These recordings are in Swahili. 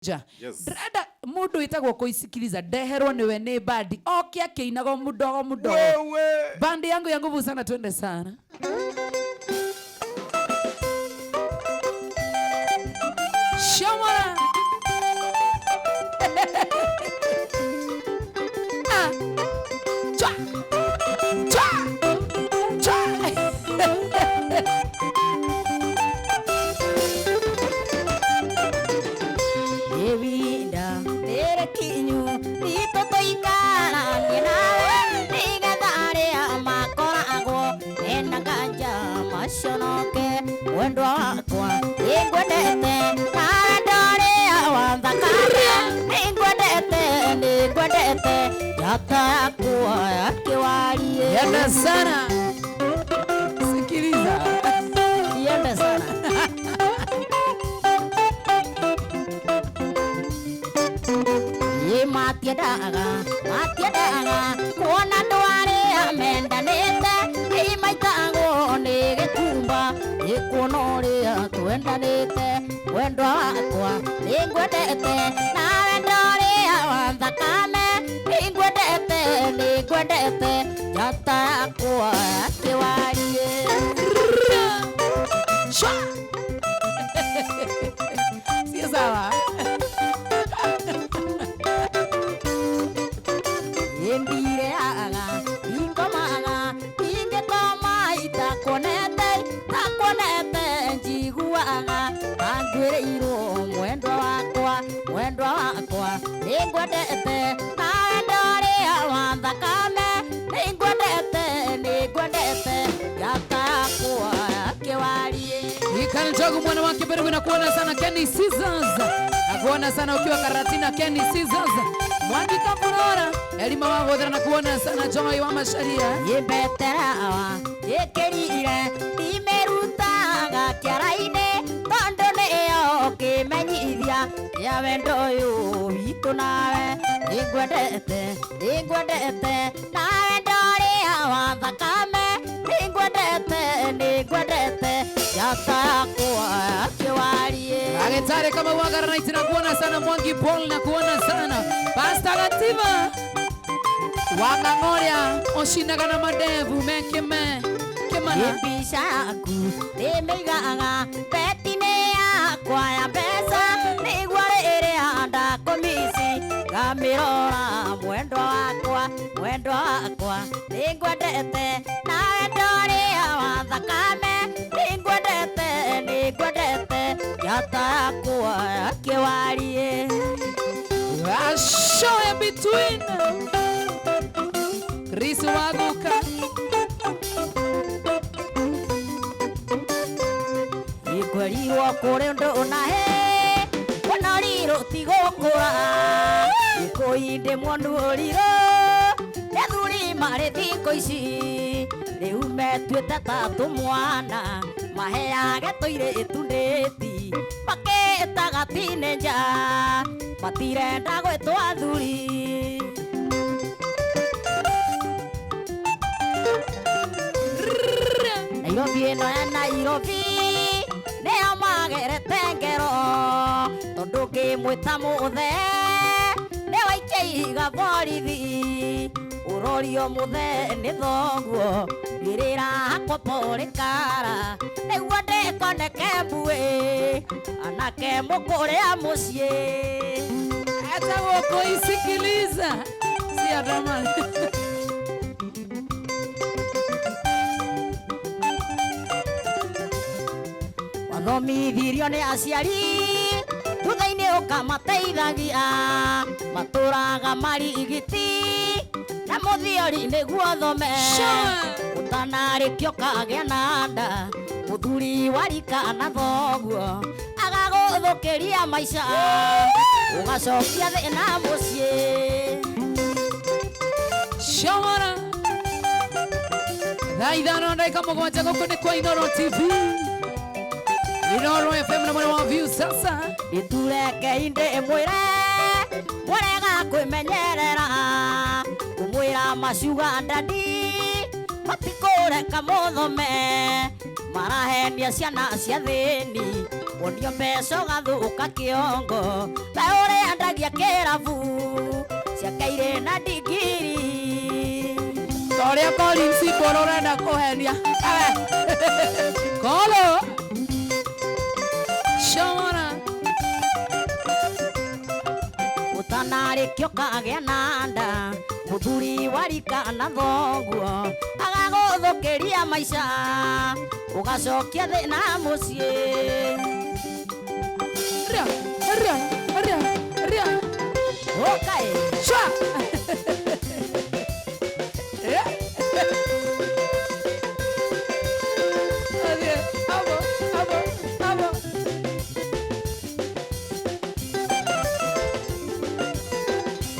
Yes. Dreda mudu itagwo kuisikiliza ndeherwo niwe ni bandi okia keinago mudogo bandi yangu ya nguvu sana, twende sana. Shomora Chwa Chwa Chwa Evinda tere kinyu ito toikara ninawe nigadare amakora agwo ena ganja mashonoke wendo wakwa ingwendete nadore awandakara ingwendete yata kwa yakiwalie yenda sana. Sikiliza yenda sana. Matiadaga kuona ndware amendanete imaitago nigitumba ikunoria twendanete wendo wakwa ningwendete nawe ndoria wanthakame ningwendete jata kwa kiwarie sio sawa. Endire aga ingomaga ingekoma itakonete njiguaga angwireirwo mwendo wakwa ningwendete nawe ndoria wanthakame ningwendete yatakwa kiwarie ikanitoka mwana wake Beru na kuona sana Kenny Scissors na kuona sana ukiwa Karatina Kenny Scissors Mwandika Kurora Elima wagodra na kuona sana Joy wa Masharia yebeterawa yekerire imerutaga kiaraine tondo neyo kimenyithia ya wendo yu witu nawe ningwendete nawe ndoria wanthakame ningwendete yatakwa kiwarie agitare kama wagara na itina kuona sana Mwangi Paul na kuona sana Pastor Gativa Wangangoria oshinaga na madevu mekeme kemana yebishaku nimigaga betine yakwa ya pesa nigwarire anda komisi gamirora mwendo wakwa ningwendete nawe ndoria wanthakame ningwendete yatakwa kiwarie a show in between Chris Waguka ikwerirwo kuri undu nahe wanariro tigokura ikoinde mwanuriro ethuri mari thiko ici riu metuite tatu mwana maheage tuiretu ndeti maketaga tineja matirenda gwitwa athuri Nairobi ino ya Nairobi neo magerete ngero tondu ngimwita muthe neo ikeiga borithi urorio muthe ni thoguo ngirira hakwa porikara niguo ndikoneke mbue anake mukuria mucii hata wako isikiliza si adamani wathomithirio ni aciari thutha-ini ukamateithagia maturaga marigiti na muthiori niguo thome utanarikio kagĩa na nda muthuri warika na thoguo agaguthukiria maica ugacokia thina mucii Shomora thaa ithano ndagĩka mũgwanja gũkũ nĩ kwa Inooro TV Inooro FM na mwena wa view sasa iturekei ndĩmwĩre murega kwĩmenyerera kumwĩra macuga ndandi matikũreka mũthome marahenia ciana cia thĩni wonio mbeca ũgathuka kĩongo we ũrĩendagia kĩrabu ciakaire na ndigiri Toria Collins Mbũrũ ũrenda kũhenia Kolo Shomara ũtanarĩkio kagĩa na nda mũthuri warika na thoguo agagũthũkĩria maica ũgacokia thĩna mũciĩ Ria ũkaĩ Shwa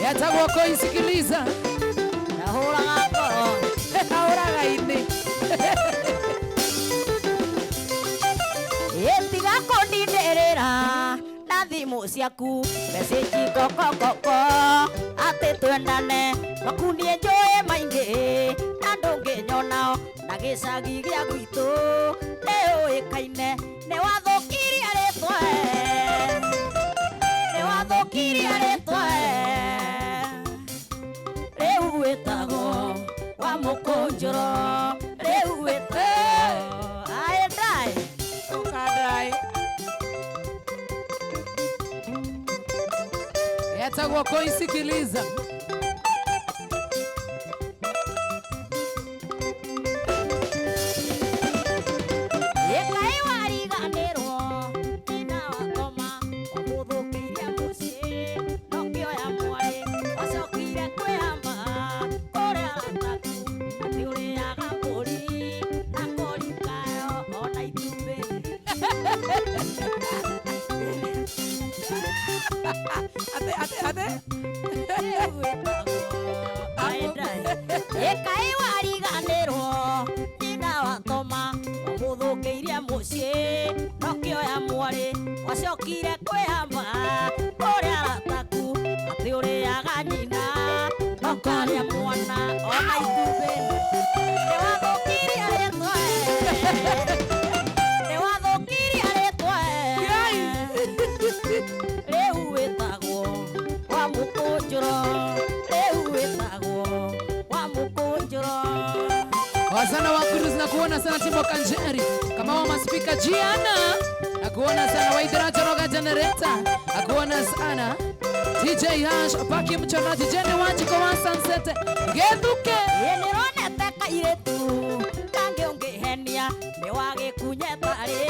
Yatagwo kuisikiliza nahũraga ngoro Ahũraga ini ĩtiga kũndindĩrĩra na thimũ ciaku message kokokoko atĩ twendane makunie njũĩ maingĩ na ndũngĩnyonao na gĩcagi gĩa gwitũ nĩ ũĩkaine nĩ wathũkirie rĩtwa rĩu wĩtagwo wa mũkũnjũro rĩu wĩtagwo aendai Ukadai Yatagwo kuisikiliza ĩkaĩ wariganĩrwo nyina wakoma ũmũthũkĩirie mũciĩ nokĩoya mwarĩ wacokire kwĩhamba kũrĩa rataku atĩ ũrĩaga mbũri na kori kayo ona itumbĩ ĩkaĩ wariganĩrwo nyina watoma ũmũthũkĩirie mũciĩ nokĩoya mwarĩ wacokire kwĩhamba kũrĩa rataku atĩ ũrĩaga nyina nokarĩa mwana ona itumbĩ nĩwathũkirie rĩtwa rĩu wĩtagwo wa mũkũnjũro Wasana wa Kuruz na kuona sana Timbo Kanjeri kama wa maspika Giana na kuona sana Waidaraja Roga Generator na kuona sana DJ Hash Paki mchoraji Jenny Wanjiko wa Sunset Gethuke nĩronete kairĩtu kange ũngĩhenia nĩ wagĩkunyetarĩ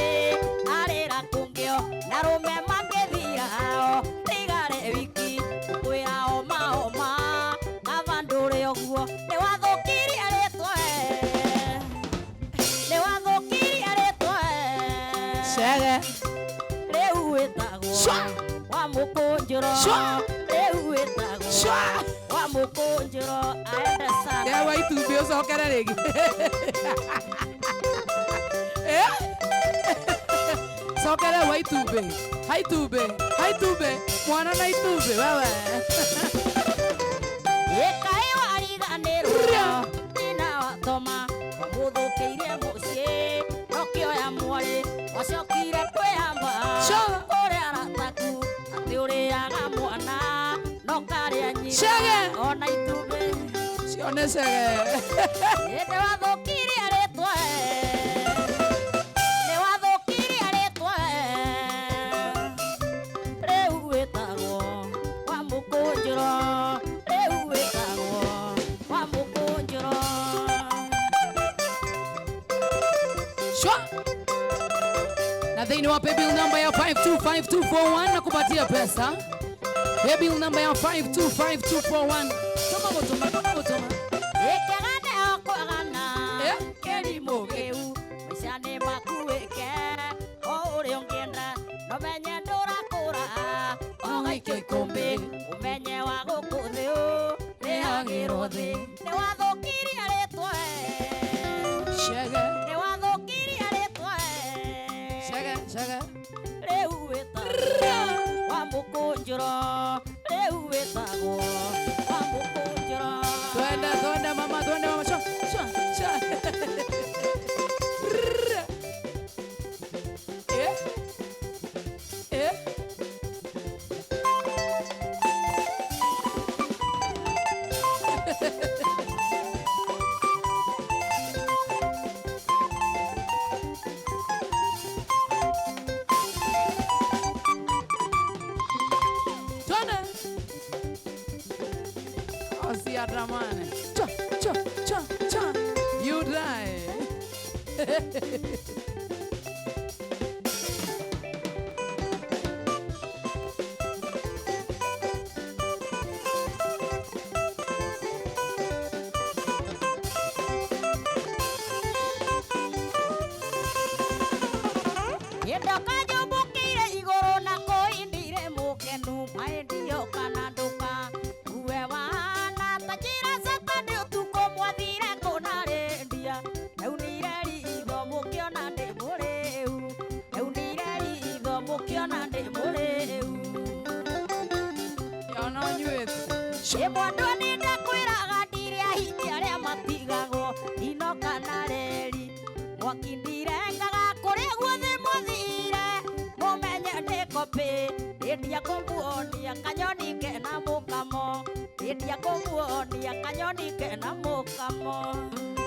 arĩra kũngĩo na rũme mangĩthirao tigare wiki kwĩra homa ava ndũrĩ ũguo nĩ wathũkirie rĩtwa Shege rĩu wĩtagwo wa mũkũnjũro rĩu wĩtagwo wa mũkũnjũro aende sana Dewa itumbĩ ũcokere rĩngĩ Sokere wa itumbĩ Haitumbĩ mwana na itumbĩ wewe ĩkaĩ wariganĩrwo nyina watoma ũmũthũkĩirie mũciĩ nokĩoya mwarĩ wacokire kwĩhamba kũrĩa rataku atĩ ũrĩaga mwana nokarĩa nyina ona itumbĩ cione cege nĩwathũkirie rĩtwa rĩu wĩtagwo wa mũkũnjũro na thĩinĩ wa paybill number ya 525241 na kupatia pesa paybill number ya 525241 toma mutuma ĩkĩgane okwagana kĩrimũ kĩu maica nĩ makuĩke o ũrĩa ũngĩenda nomenye ndũrakũra ogaikio ikũmbĩ ũmenye wa gũkũ thĩ rĩhagĩrwo thĩ nĩwathũkirie rĩtwa rĩu wĩtagwo wa mũkũnjũro Twende mama, twende mama, Twende. Usiandamane. Cha cha cha cha. You die.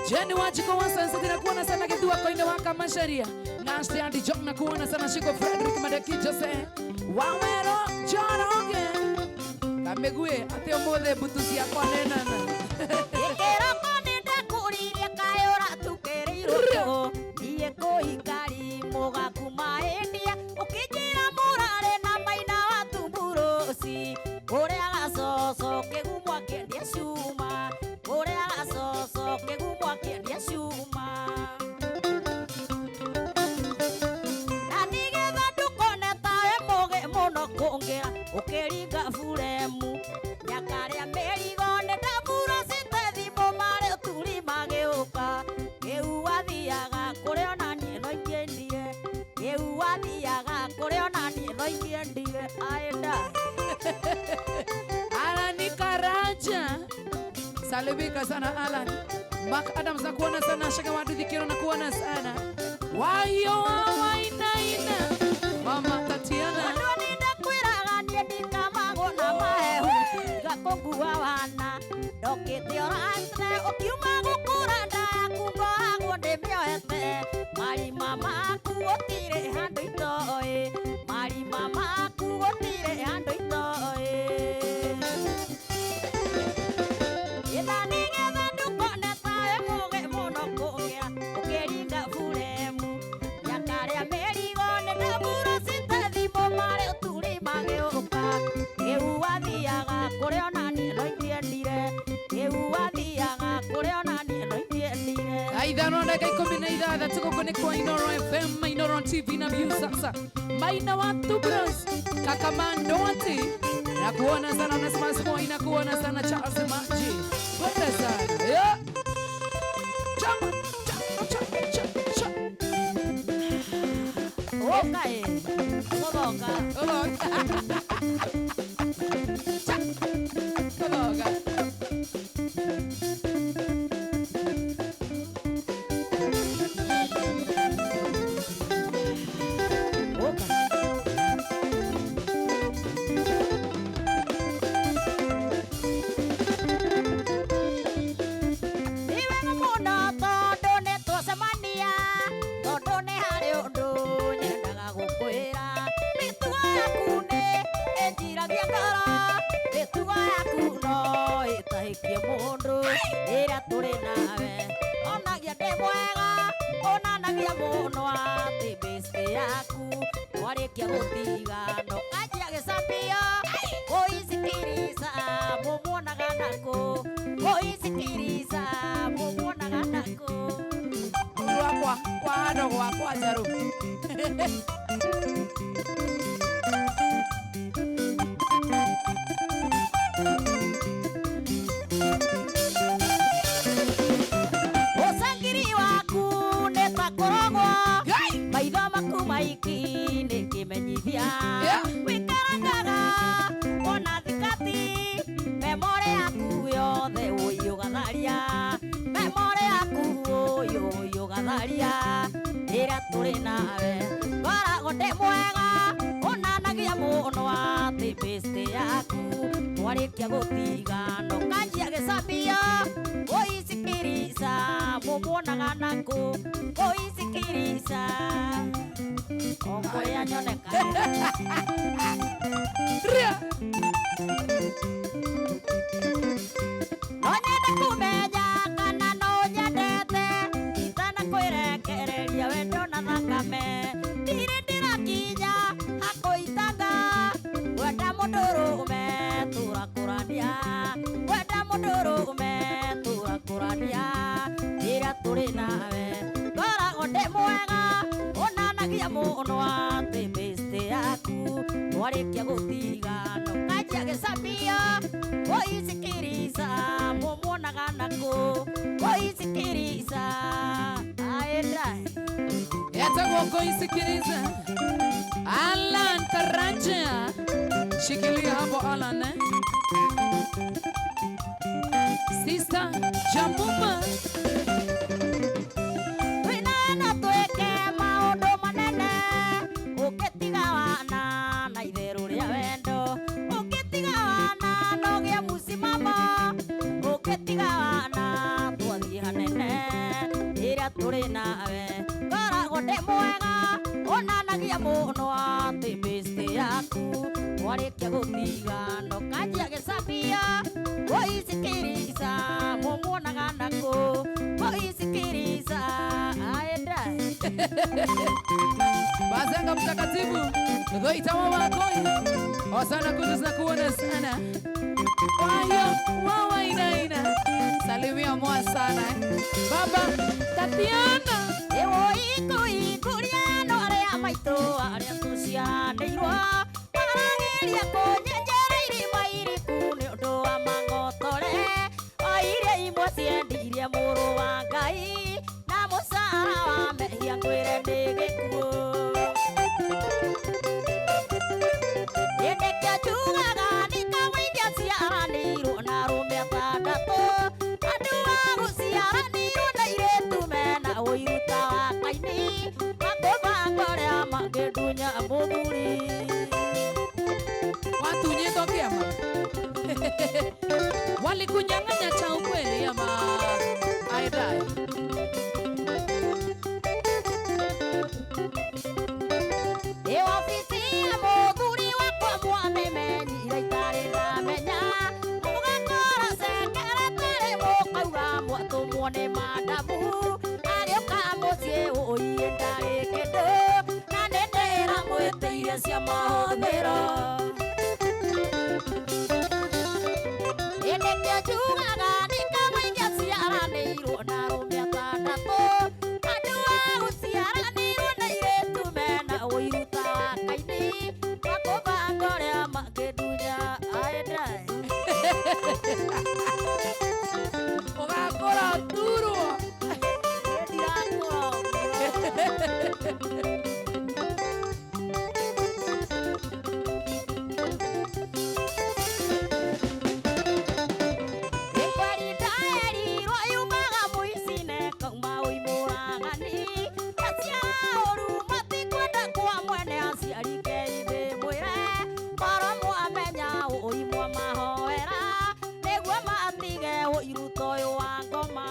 Jenny Wajiko wasansa tira kuona sana kidua koine waka masharia Ngashti andi jok na kuona sana shiko Frederick Madeki Jose Wawero Jora oge Kamegue ate omode butusi ya kwa nenana Ikero koninde kuriria kayora tukereiro Iye koikari moga kumaendia Ukijira murare na maina watumburosi Ore agasoso kegumwa kendia shuma Ore agasoso kegumwa kendia shuma Nanigetha ndukone tawe moge mono kongera Ukeringa furemu Nyakaria merigo ndabura sitethimo mare turi mageuka Geu wathiaga kure ona nie no ingendie Geu wathiaga kure ona nie no ingendie aenda Alan Karaja Salibika sana Alan Mark Adams na kuona sana Shaka Waduthi Kiro na kuona sana Wayo waina ina Mama Tatiana Wadoni ndakwiraga nie ndikamago na mahehu Gakogua wana Ndokite orante Ukiuma gukura ndaku Ngoagwo ndimioete Marima maku gutire handu itoe Marima maku gutire handu itoe Itha nigetha ndukone tawe muge muno kungea Ukeringa furemu Nyakaria merigo ndabura sitethimo mare turi mageuka Geu wathiaga kure ona nie no ingiendire Geu wathiaga kure ona nie no ingiendire Aithano ndaka 16 tuko kwenye kwa Inoro FM, Inoro TV na View sasa. Maina watu bros, kakamando wati. Na kuona sana unasema simo ina kuona sana Charles Maji. Kwenda sana. Yeah. Chama, chama, chama, chama. Okay. Koboka. Koboka. Koboka. Okoya nyoneka Warikia gutigano kajia gesambia Oisikiriza mumuonaga nako Oisikiriza aenda Yatakuwa kuisikiliza Alan Karanja. Shikilia hapo Alan, eh? Sister Jamuma. Winana tueke maundu manene ukitigawana na itheru ria wendo ukitigawana nogia musimama ukitigawana twathie hanene iria turi nawe koragwo ndi mwega onanagia muno ati besti yaku warikia gutigano kanjia gicambia Oisikiriza mumuonaga nako Oisikiriza aenda Bazenga mtakatifu Dhoitawa wakoi Osana kutuzna kuona sana Wayo wawa ina Salimia mwa sana Baba Tatiana Ewo iko ikuriano aria maito aria tucianĩirwo Arageria kũnyenjera irima iriku nĩ ũndũ wa mang'otore o iria imwe ciendirie mũrũ wa Ngai na mũcara wa mehia ngwĩre nĩ gĩkuũ Hĩndĩ kĩo njugaga ndikagũithia ciaranĩirwo na arũme atandatũ andũ a gũciaranĩirwo na airĩtu mena ũiru ta wa Kaini makũbanga ũrĩa mangĩndunya mũthuri Watu nyeto kiama Walikunyang'anya cha ukweli ama aidai Ewafisi ya mũthuri wakwa mwamĩmenyire itarĩ ndamenya mũgakora sekeretarĩ mũkauga mwatũmwo nĩ madamu agĩũka mũciĩ ũiye ndarĩ kĩndũ na nĩ ndĩramwĩtĩire cia mahũthĩro Hĩndĩ kĩo njugaga ndikagũithia ciaranĩirwo na arũme atandatũ andũ a gũciaranĩirwo na airĩtu mena ũiru ta wa Kaini makũbanga ũrĩa mangĩndunya aenda Ugakora turwo ndirakũra Ikwari ndaerirwo yumaga mũici-inĩ kauma ũimũragani acia ũru matikwenda kwa mwene aciari Ngai ndĩmwĩre korwo mwamenya ũimwa mahoera nĩguo matige ũiru ta ũyũ wa ngoma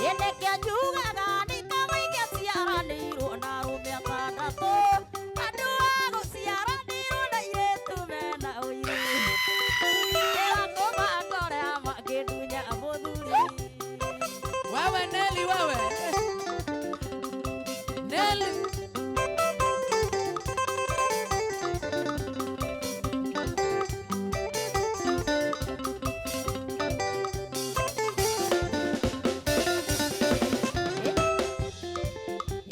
Hĩndĩ kĩo njugaga ndikagũithia ciaranĩirwo na arũme atandatũ andũ a gũciaranĩirwo na airĩtu mena ũiru ĩgakũbanga ũrĩa mangĩndunya mũthuri Wewe Nelly wewe Nelly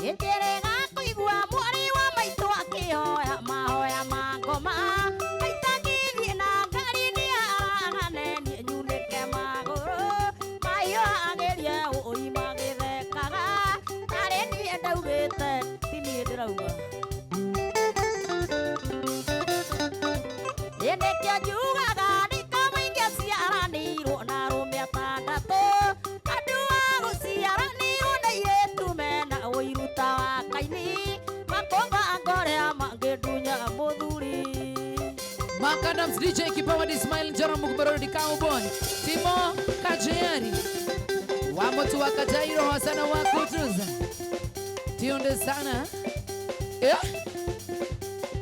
Ĩkĩrĩga kũigua mwarĩ wa maitũ akĩhoya mahoya ma ngoma maita ngĩthiĩ na ngari nĩ araganenie nyunĩke magũrũ mahiũ agerie ũima gĩthekaga narĩ niĩ ndaugĩte ti niĩ ndĩrauga Hĩndĩ kĩo njugaga ndikagũithia ciaranĩirwo na arũme atandatũ andũ a gũciaranĩirwo na airĩtu mena ũiru ta wa Kaini makũbanga ũrĩa mangĩndunya mũthuri Makadams DJ Kipawa Ismail Njaro Mukbarodi Cowboy Timo Kajeri Wamotu wa Kajairo Hasana wa Kutuza Tionde sana Yeah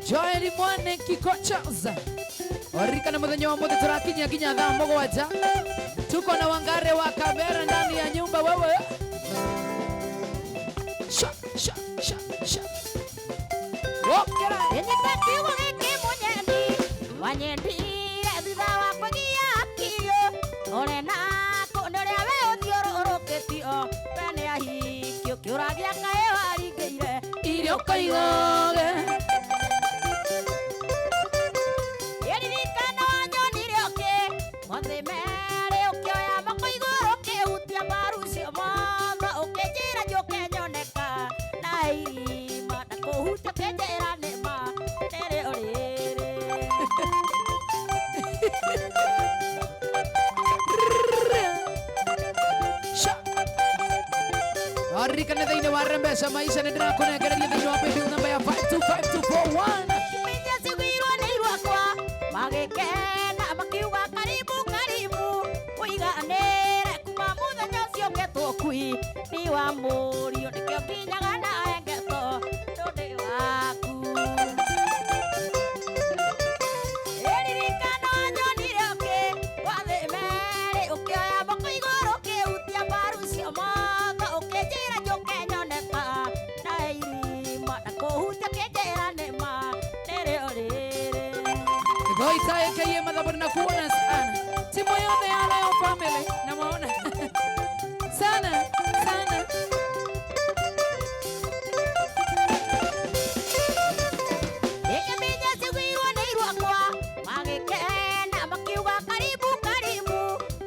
Joeli Mwane Kikochaza Orika na muthenya wa muthe turakinya kinya thaa mũgwanja tuko na Wangare wa Kabera ndani ya nyumba wewe Sha sha sha sha Okera Enyita kiugo gĩkĩ mũnyendi wanyendire thutha wa kũgia kirio ũrĩ na kũndũ ũrĩa we ũthiũrũrũkĩtio we nĩ ahikio kĩũragia kaĩ waringĩire Rio Kaigoge. Eririkana wanyonire oke Mwathimere ukioya moko iguru ukihutia mbaru cio mothe ukinjira njuke nyoneka na irima na kuhutia ukinjira nima riri uriri Arikane thĩinĩ wa Rembesha Maisha nĩ ndĩrakũnengereria thĩinĩ wa paybill number ya 525241. Kimenyia ciguirwo nĩ irwakwa magĩkena makiuga karibu karibu ũiganĩre kuma mũthenya ũcio ngetwo kui ni wa mũriũ nĩkĩo nginyaga nawe ngetwo ndũndĩ waku ĩririkana wanyonire ũkĩ wathĩmerĩ ũkĩoya moko igũrũ ũkĩhutia mbaru cio mothe ũkĩnjĩra njũke nyoneka na irima na kũhutia ũkĩnjĩra nĩma rĩrĩ ũrĩrĩ Goita aka madhaburi na kuona sana. Timu yote ya leo family na maona. Sana, sana. Ikiminya ciguirwo nĩ irwakwa magĩkena makiuga karibu karibu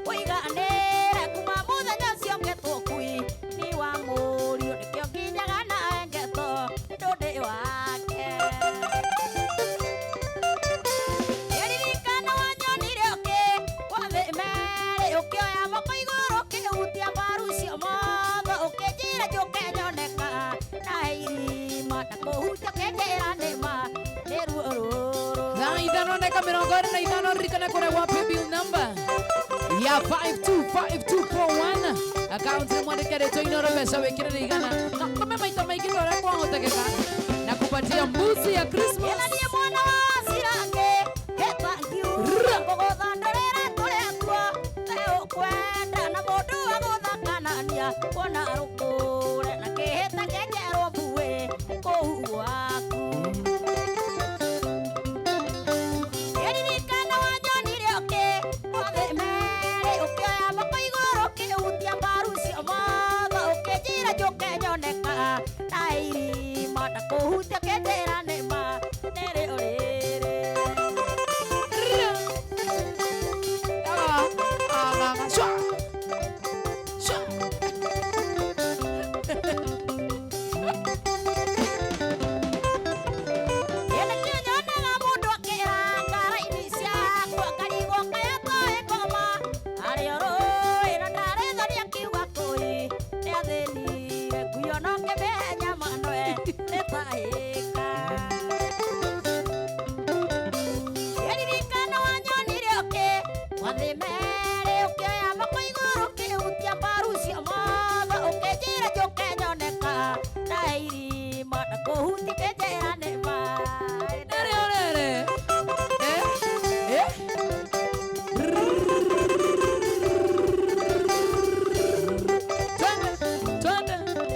ũiganĩre kuma mũthenya ũcio ngetwo kui ni wa mũriũ nĩkĩo nginyaga nawe ngetwo ndũndĩ wake Eririkana wanyonire ũkĩ wathĩmerĩ ũkĩoya moko igũrũ ũkĩhutia mbaru cio mothe ũkĩnjĩra njũke nyoneka na irima na kũhutia ũkĩnjĩra nĩma nĩ ruo rũrũ Na idano neka mirongo ĩrĩ na ithano ririkana kũrehwo paybill number ya 525241. Account nĩ mwandĩke rĩtwa-inĩ Rembesha wĩkĩre igana. Na kome maita maingĩ ta ũrĩa kwahotekeka na kupatia mbuzi ya Christmas. ĩna niĩ mwana wa cirange hetangiura ngũgũthandũrĩra tũrĩa tuo teũkwenda na mũndũ wa gũthakanania kuona rũkũre na kĩhĩta kĩenjerwo mbuĩ kũu gwaku Eririkana wanyonire ũkĩ wathĩmerĩ ũkĩoya moko igũrũ ũkĩhutia mbaru cio mothe ũkĩnjĩra njũke nyoneka na irima na kũhutia ũkĩnjĩra nĩma rĩrĩ ũrĩrĩ Ĩna kĩo nyonaga mũndũ akĩranga raini ciakwa ngarigwo kaya toĩ ngoma arĩ o rũĩ na ndarĩthoria kiuga kũi nĩ athĩnire nguyo no ngĩmenya manoe nĩtahĩka Eririkana wanyonire ũkĩ wathĩmerĩ ũkĩoya moko igũrũ ũkĩhutia mbaru cio mothe ũkĩnjĩra njũke nyoneka na irima na kũhutia ũkĩnjĩra nĩma Nere orere. Twende, twende,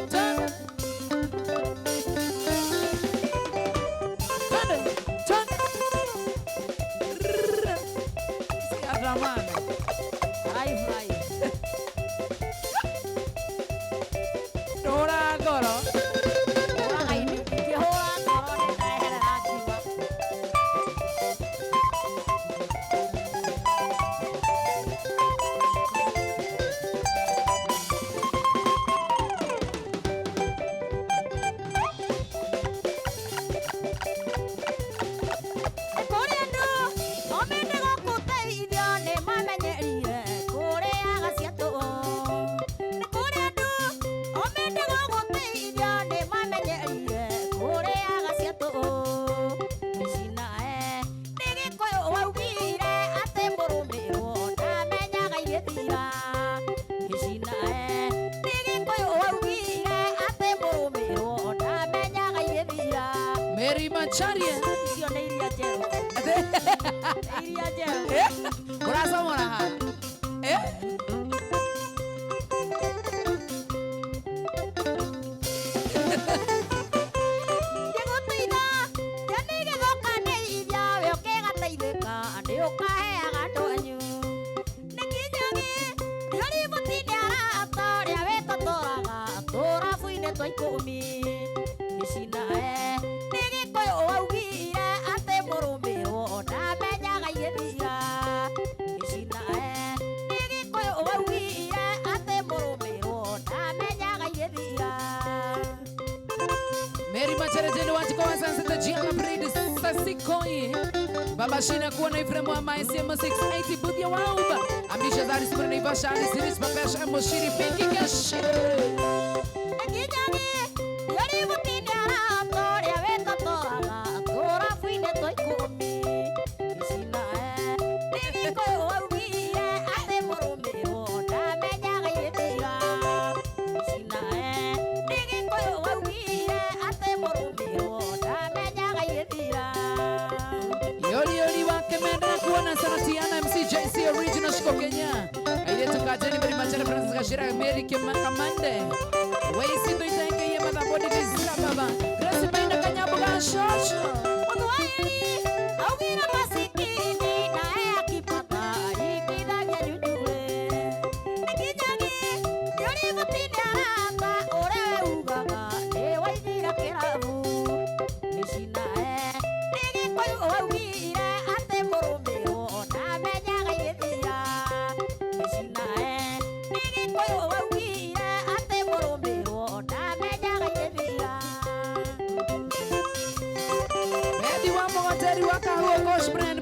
twende. Twende, twende. Si atamani. Furahi. Dora ngoro. Raini ingĩhũra ngoro nĩndeherera ngiuma kũrĩ andũ no mende gũkũteithia nĩmamenyerire kũrĩaga cia tũũ nĩ kũrĩ andũ no mende gũkũteithia nĩmamenyerire kũrĩaga cia tũũ ici nae nĩ gĩkũyũ waugire atĩ mũrũmĩrwo ndamenyaga igĩthira ici nae nĩ gĩkũyũ waugire atĩ mũrũmĩrwo ndamenyaga igĩthira Mary Macharia. icio nĩ iria njerũ nĩ iria njerũ Urasomora ha. Gĩgũtũitha nĩ gĩthoka nĩ iria we ũkĩgateithĩka ndĩ ũkaheaga andũ anyu nĩ kinyagi nĩori mũtinde arata ũrĩa wĩtatũraga tũrabu-inĩ twa ikũmi ici nae kuona sana Sita Gianna Brady Sasikoi Baba Shina kuona Ifremu wa MyCM 680 Budya Wauba Ambisha Zari Simona Naivasha Ali Siris Papesha Emo Shiri Pinky Kashi Sanatiana MCJC Original Shiko Kenya Aide tukajeni beri machana Francis Gashira Mary Kamande Waisi to itake ye mata body kizira baba Grace Baina Kanyabu Gashosho Mwanuai Awira masikini na akipata ikidanya nyujule Nikijani Yoni mutini arata ore ugaga Ewa idira kirabu Nishina Nigi kwa yu wawire ate morume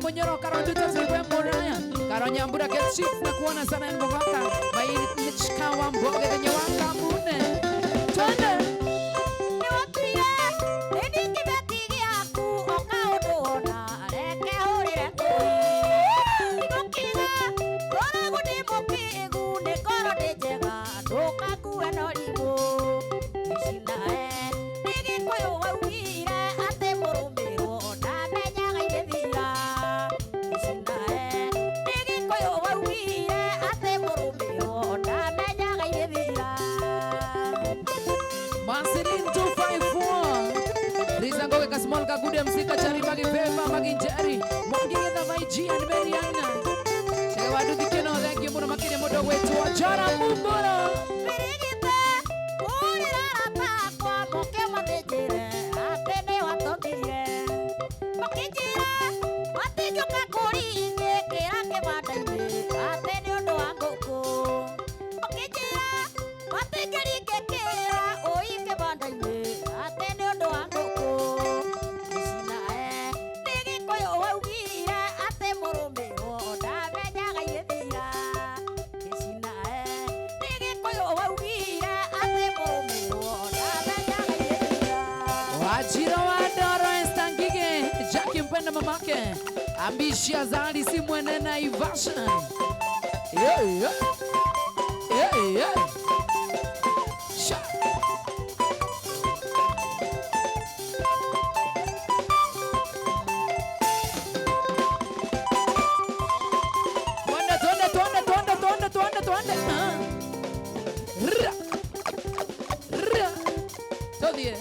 Munyoro karonduta zilwe moraya Karonyambura get chief na kuona sana mbogaka Baini nichika wa mboge denye waka mune Twende Niwatuye Nini kibeti yaku Oka uduona Reke hurire kui Nikukiga Kora gudi mukigu Nikoro dijega Nuka kuwe norimu Nishina Nigi kuyo wawire Ate murumiro Na menyaga idethira Marcelin 254 Rizangoke kasmol kagude msika chari bagi pepa bagi njeri Mongi ngeta vaiji aniberiana Chege wadu dikeno thank you muna makine modo wetu wajara mbura Mirigite Urira rata kwa moke matejire Atene watokire Mokijira Watijyoka kuri inge Kirake madaine Atene ondo wangoko Mokijira Watigerike kira Oike madaine Atene ondo wangoko Nishina Nigi koyo waugire Ate murume Ona menyaga yethira Nishina Nigi koyo waugire Ate murume Ona menyaga yethira Wajiro wa doro estangige Jackie mpenda mamake Ambishia zali si mwene na Ivasha Yeah Sha Tuande Ra Todie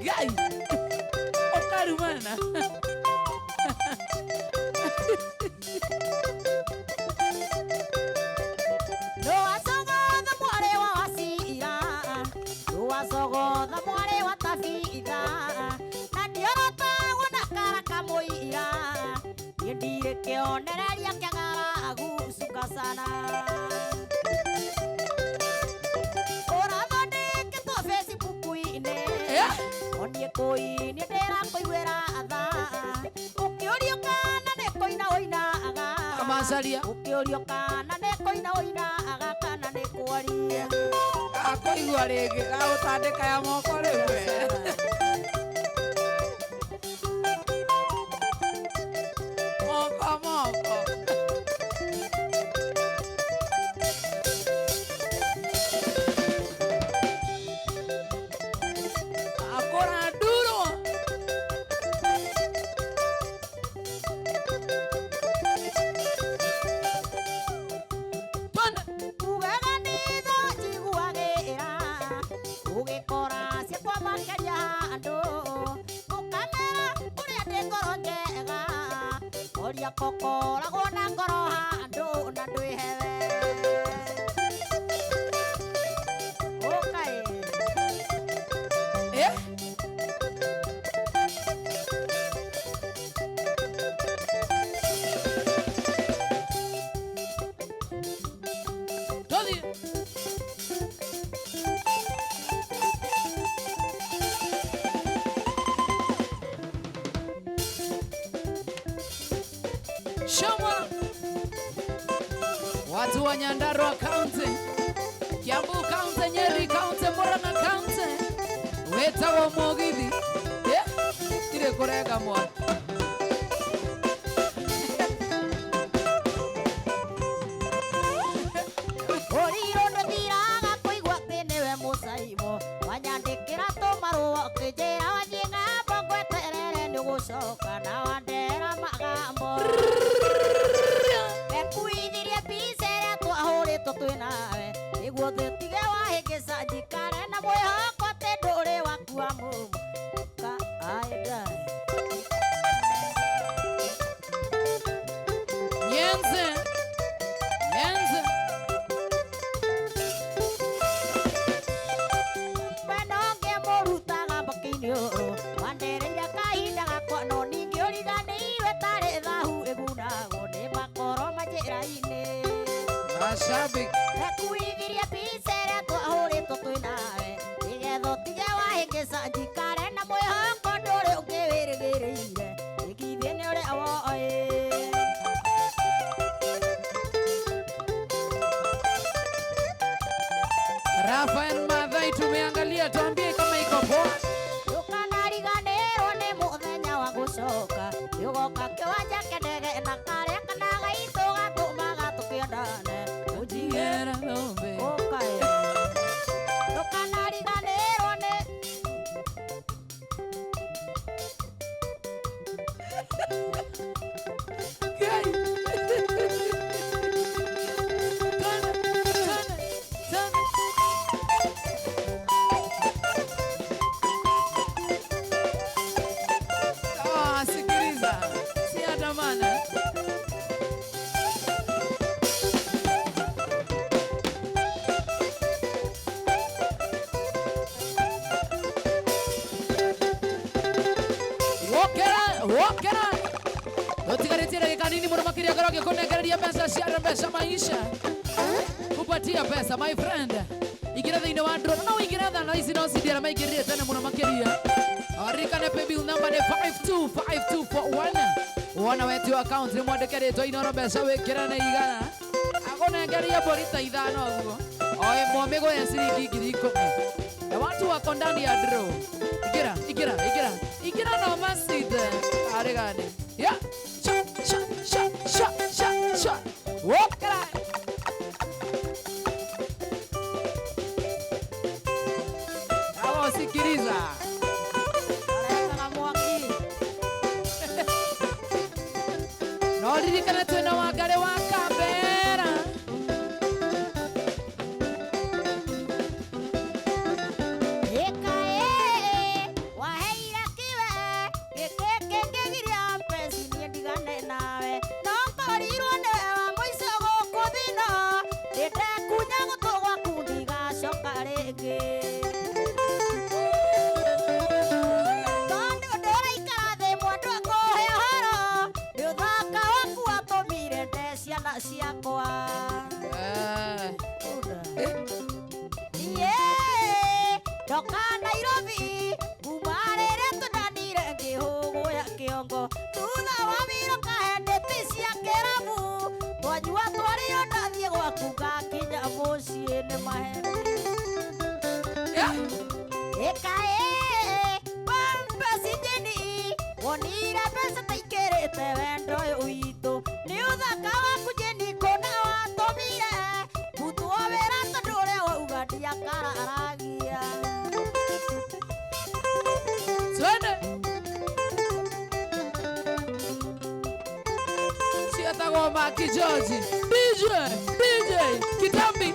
Guys, Okarumana. Mũkũi nĩ ndĩrakũiguĩra tha ũkĩũrio kana nĩ kũina ũinaga Amacaria ũkĩũrio kana nĩ kũina ũinaga kana nĩ kwaria akũigua rĩngĩ gagũtandĩka ya moko rĩmwe moko akora duro pana ugaga nĩ tho njiguagĩra ũgĩkora ciakwa makĩria handũ ũkamera ũrĩa ndĩ ngoro njega oria kokoragwo na ngoro handũ na ndwĩhewe ũkaĩ Toddy Shoma watu wa Nyandarua County, Kiambu County, Nyeri County, Murang'a County, wetagwo Mugithi tire kurega mwa ũrirũ ndũthiraga kũigua atĩ nĩwe mũcaimo wanyandĩkĩra tũmarũa ũkĩnjĩra wathiĩ ng'ambo ngweterere nĩũgũcoka na wandera magambo wekuithirie mbica ĩrĩa twahũrĩtwo twĩ nawe nĩguo thĩtige wahĩngĩca njikare na mwĩhoko atĩ ndũrĩ wakua mũmu ka aendae Nyenze Nyenze Wenonge mũrutaga mbaki-inĩ ũũ wandereire kahinda gakwa no ningĩ ũriganĩirwo tarĩ thahu ĩgunagwo nĩ makoro manjĩra-inĩ mashabiki rekuithirie mbica ĩrĩa twahũrĩtwo twĩ nawe nĩgetha ũtige wahĩngĩca njikare na mwĩhoko ndũrĩ ũngĩwĩrĩgĩrĩire ĩgithĩ nĩ ũrĩa woĩ Rafael Madhai tumeangalia, tuambie kama iko poa. Ndũkanariganĩrwo nĩ mũthenya wa gũcoka nĩũgoka kĩwanja kĩa ndege na karĩa kana gaitũ gatũmaga tũkĩendane Ujigera ng'ombe ũkaĩ ndũkanariganĩrwo nĩ Gai. Tana, tana, tana. Sikiliza, si andamana. Wokera utigarĩtie dakika nini mũno makĩria ngoro gĩkũnengereria mbeca cia mbeca maisha kupatia pesa my friend ingĩra thĩinĩ wa drone no ingĩra thana ici no cindiara maingĩrire tene mũno makĩria arikane paybill number nĩ 525241 wona wetio account nĩ mwandĩke rĩtwa inoro mbeca wĩkĩra nĩ igana agũnengeria mbũri ta ithano ũguo o ĩmwe mĩgũe ciringi ngiri ikũmi na watu wako ndani ya draw igira no maside arigane ya sha wokera awo sikiliza areka mwaki no ririkana twina Wangari wa Kambera waheire kiwe gĩkĩngĩgiria mpenzi niĩ ndigane nawe no ngorirwo nĩwe wa mũico gũkũ thĩ-ĩno ndĩndekunya gũtũ gwaku ndigacoka rĩngĩ tondũ ndũraikara thĩ mwendwa ngũhe ũhoro nĩ ũthaka waku watũmire nde ciana ciakwa ndoka Nairobi kuma rĩrĩa wendete wendo uitũ nĩ ũthaka waku Jeniko na watũmire mutwo wĩra tondũ ũrĩa wauga ndiakararagia. Twende. Siatagwo Maki George. DJ, Kitambi.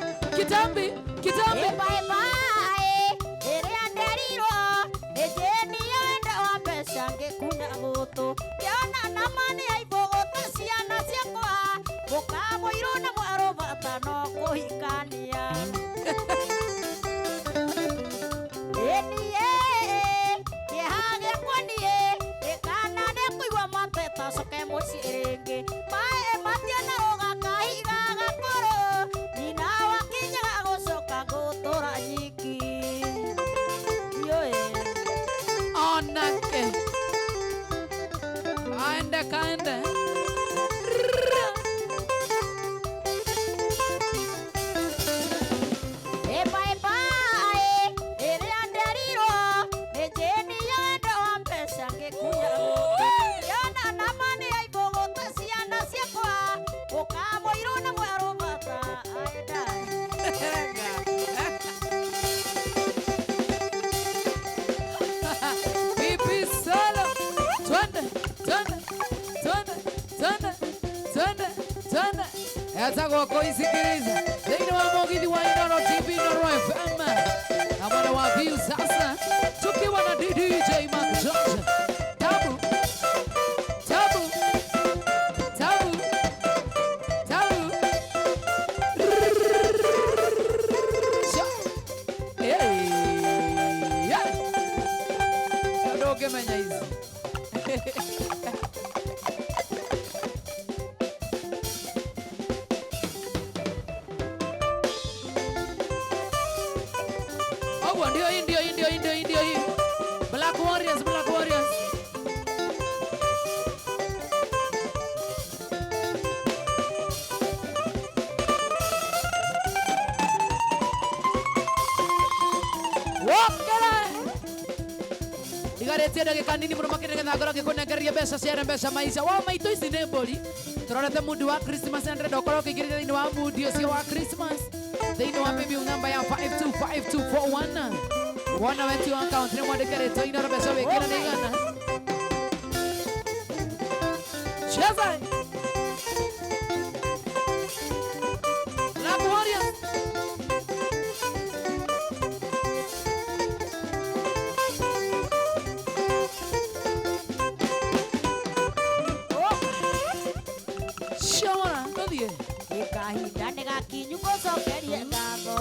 Bye bye, ĩrĩa nderirwo nĩ Jeni wendo wa mbeca ngĩkunya gũtũ yona nama nĩ aibũgũta ciana ciakwa mũkamũirũ na mwarũbata no kũhikania. Ĩniĩ kĩeha gĩakwa niĩ gĩkana nĩ kũigua mateta coke mũciĩ rĩngĩ maĩ matiana rũga kahiga gakũrũ nyina wakinyaga gũcoka gũtũra nyiki. Onake. Kaende. Bye bye, ĩrĩa nderirwo nĩ Jeni wendo wa mbeca ngĩkunya gũtũ yona nama nĩ aibũgũta ciana ciakwa mũkamũirũ na mwarũbata aendaĩ. Pipi solo. Twende. Yatagwo kuisikiliza thĩinĩ wa mũgithi wa Inooro TV Inooro FM na mwana wa View sasa tukiwa na DJ Mark George. Tabu. Ndoge menya hizi. Ndio hii. Black Warriors. Igaretie ndagĩka nini mũno makĩgetha ngoro ngĩkũnengereria mbeca cia mbeca maica wa maitũ ici nĩ mbũri tũrorete mood wa Christmas na ndĩrenda ũkorwo ũkĩingĩrĩra thĩinĩ wa mood ũcio wa Christmas thĩinĩ wa paybill number ya 525241 wona wetu account nĩ mwandĩke rĩtwa Inooro mbeca wĩkĩra nĩ igana. Cheza Black Warriors. Kahinda nĩ gakinyu gũcokeria ngatho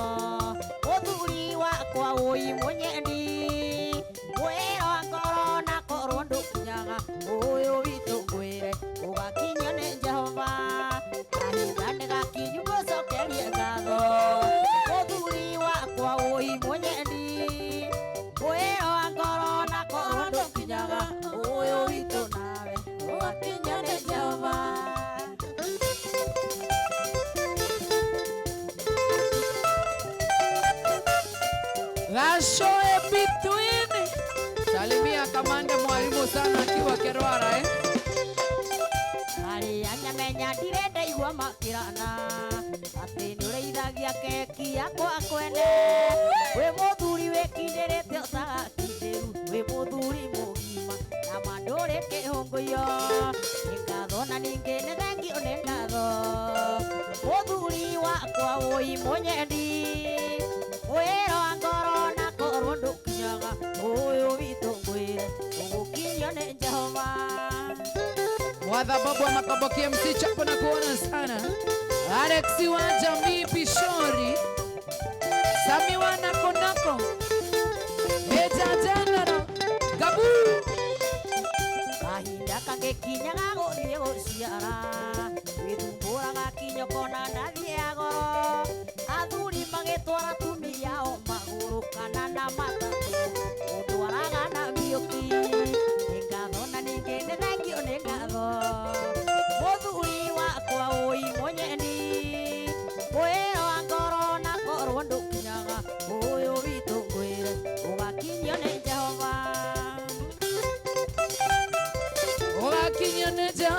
mũthuri wakwa ũi mũnyendi wĩra ngoro na korwo ndũkinyaga ũyũ witũ ngwĩre ũgakinyio nĩ Jehova. Kahinda nĩ gakinyu gũcokeria ngatho mũthuri wakwa ũi mũnyendi wĩra ngoro na korwo ndũkinyaga ũyũ witũ nawe ũgakinyio nĩ Jehova. Gashoe between. Salimia kamande mwalimu sana akiwa Kerwara Arĩa nyamenya ndirenda igua makĩrana atĩ nĩ ũrĩithagia keki yakwa kwene wĩ mũthuri wĩkindĩrĩte ũtagakindĩru wĩ mũthuri mũgima na mandũrĩ kĩhũngũio nĩ ngatho na ningĩ nĩ thengio nĩ ngatho mũthuri wakwa ũi mũnyendi wĩra wa ngoro na korwo ndũkinyaga ũyũ witũ ngwĩre ũgũkinyio nĩ Jehova. Wadhababu wa Makomboki MC Chapo na kuona sana Alex wa Jamii Pishori Sami wa Nakonako Eja Jandara Gabu Kahinda kangĩkinyaga gũthiĩ gũciara wĩthumbũraga kinyoko na ndathi ya goro athuri magĩtwara tumia o magũrũ kana na matatũ ũtwaraga na mĩũki nĩ ngatho na ningĩ nĩ thengio nĩ ngatho mũthuri wakwa ũi mũnyeni wĩra wa ngoro na korwo ndũkinyaga ũyũ witũ ngwĩre ũgakinyio nĩ Jehova. Ũgakinyio nĩ Jehova.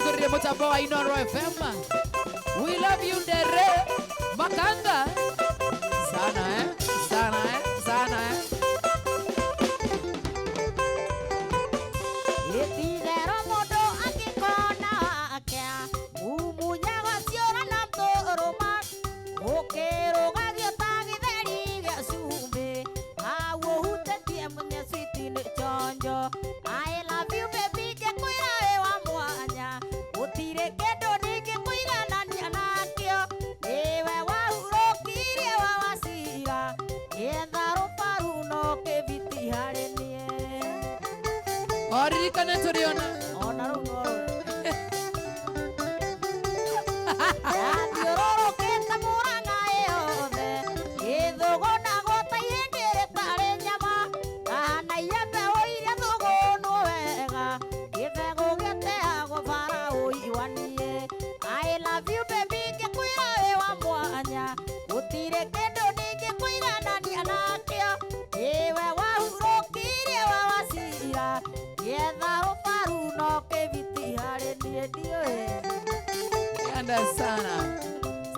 igurire mutambo wa Inoro FM. We love you Ndere Makanga. Sana sana Itithero mũndũ angĩkona akĩa mumunyaga ciũra na tũrũma ũkĩrũgagio ta gĩtheri gĩa cumbĩ hau ũhutĩtie mũnya switi nĩ chonjo. I love you baby ngĩkwĩra wĩ wa mwanya gũtirĩ kĩndũ ningĩkũiganania nakĩo nĩwe wahurũkirie wa wacira getha rũbaru no kĩbiti harĩ niĩ. Oririkana turiona Ona rũgo yathiũrũrũkĩte Mũrang'a yothe gĩthũgũnagwo ta ihĩndĩ rĩtarĩ nyama kana iembeũ iria thũgũnwo wega gĩbegũ gĩteagwo bara ũiwanie. I love you baby ngĩkwĩra wĩ wa mwanya gũtirĩ kĩndũ ningĩkũiganania nakĩo nĩwe wahurũkirie wa wacira getha rũbaru no kĩbiti harĩ niĩ ndiũĩ. Anda sana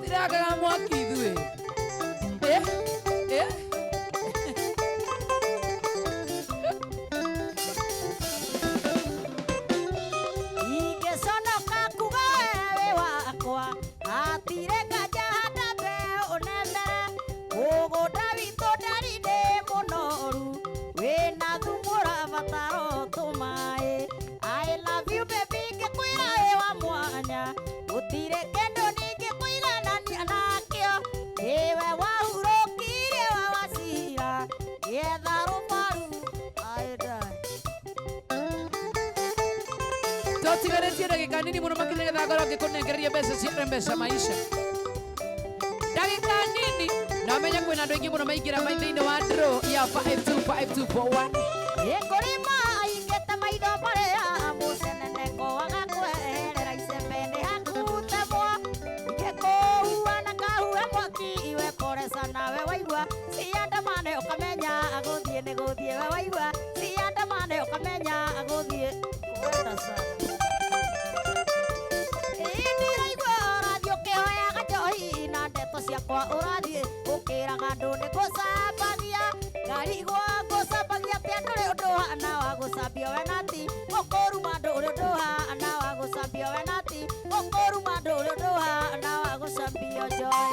sirakaga mwaki ithuĩ ingĩconoka kuga wĩ wakwa hatirĩ nganja handa mbeũ nembere mũgũnda witũ ndarĩ nĩ mũnoru wĩna thumu ũrabatara o tũmaĩ. I love you baby ngĩkwĩra wĩ wa mwanya gũtirĩ kĩndũ ningĩkũiganania nakĩo nĩwe wahurũkirie wa wacira getha rũbaru aenda. tũtigarĩtie ndagĩka nini mũno makĩria nĩgetha ngorwo ngĩkũnengereria mbeca cia M-Pesa maisha. Ndagĩka nini na menya kwĩna andũ aingĩ mũno maingĩra thĩinĩ wa draw ya 525241. Ĩkũrĩma aingĩte maitho marĩa mũceneneko agakweherera icembe nĩ hakutemwo ngĩkũhua na kahue mwaki wekoresa nawe waigua ciandamane ũkamenya agũthiĩ nĩ gũthiĩ we waigua ciandamane ũkamenya agũthiĩ kwenda sana. Ndiraigua ũrathiĩ ũkĩhoyaga njohi na ndeto ciakwa ũrathiĩ ũkĩraga andũ nĩ ngũcambagia ngarigwo ngũcambagia atĩa ndũrĩ ũndũ hana wa gũcambio we nati ũkũruma ndũrĩ ũndũ hana wa gũcambio we nati ũkũruma ndũrĩ ũndũ hana wa gũcambio njohi.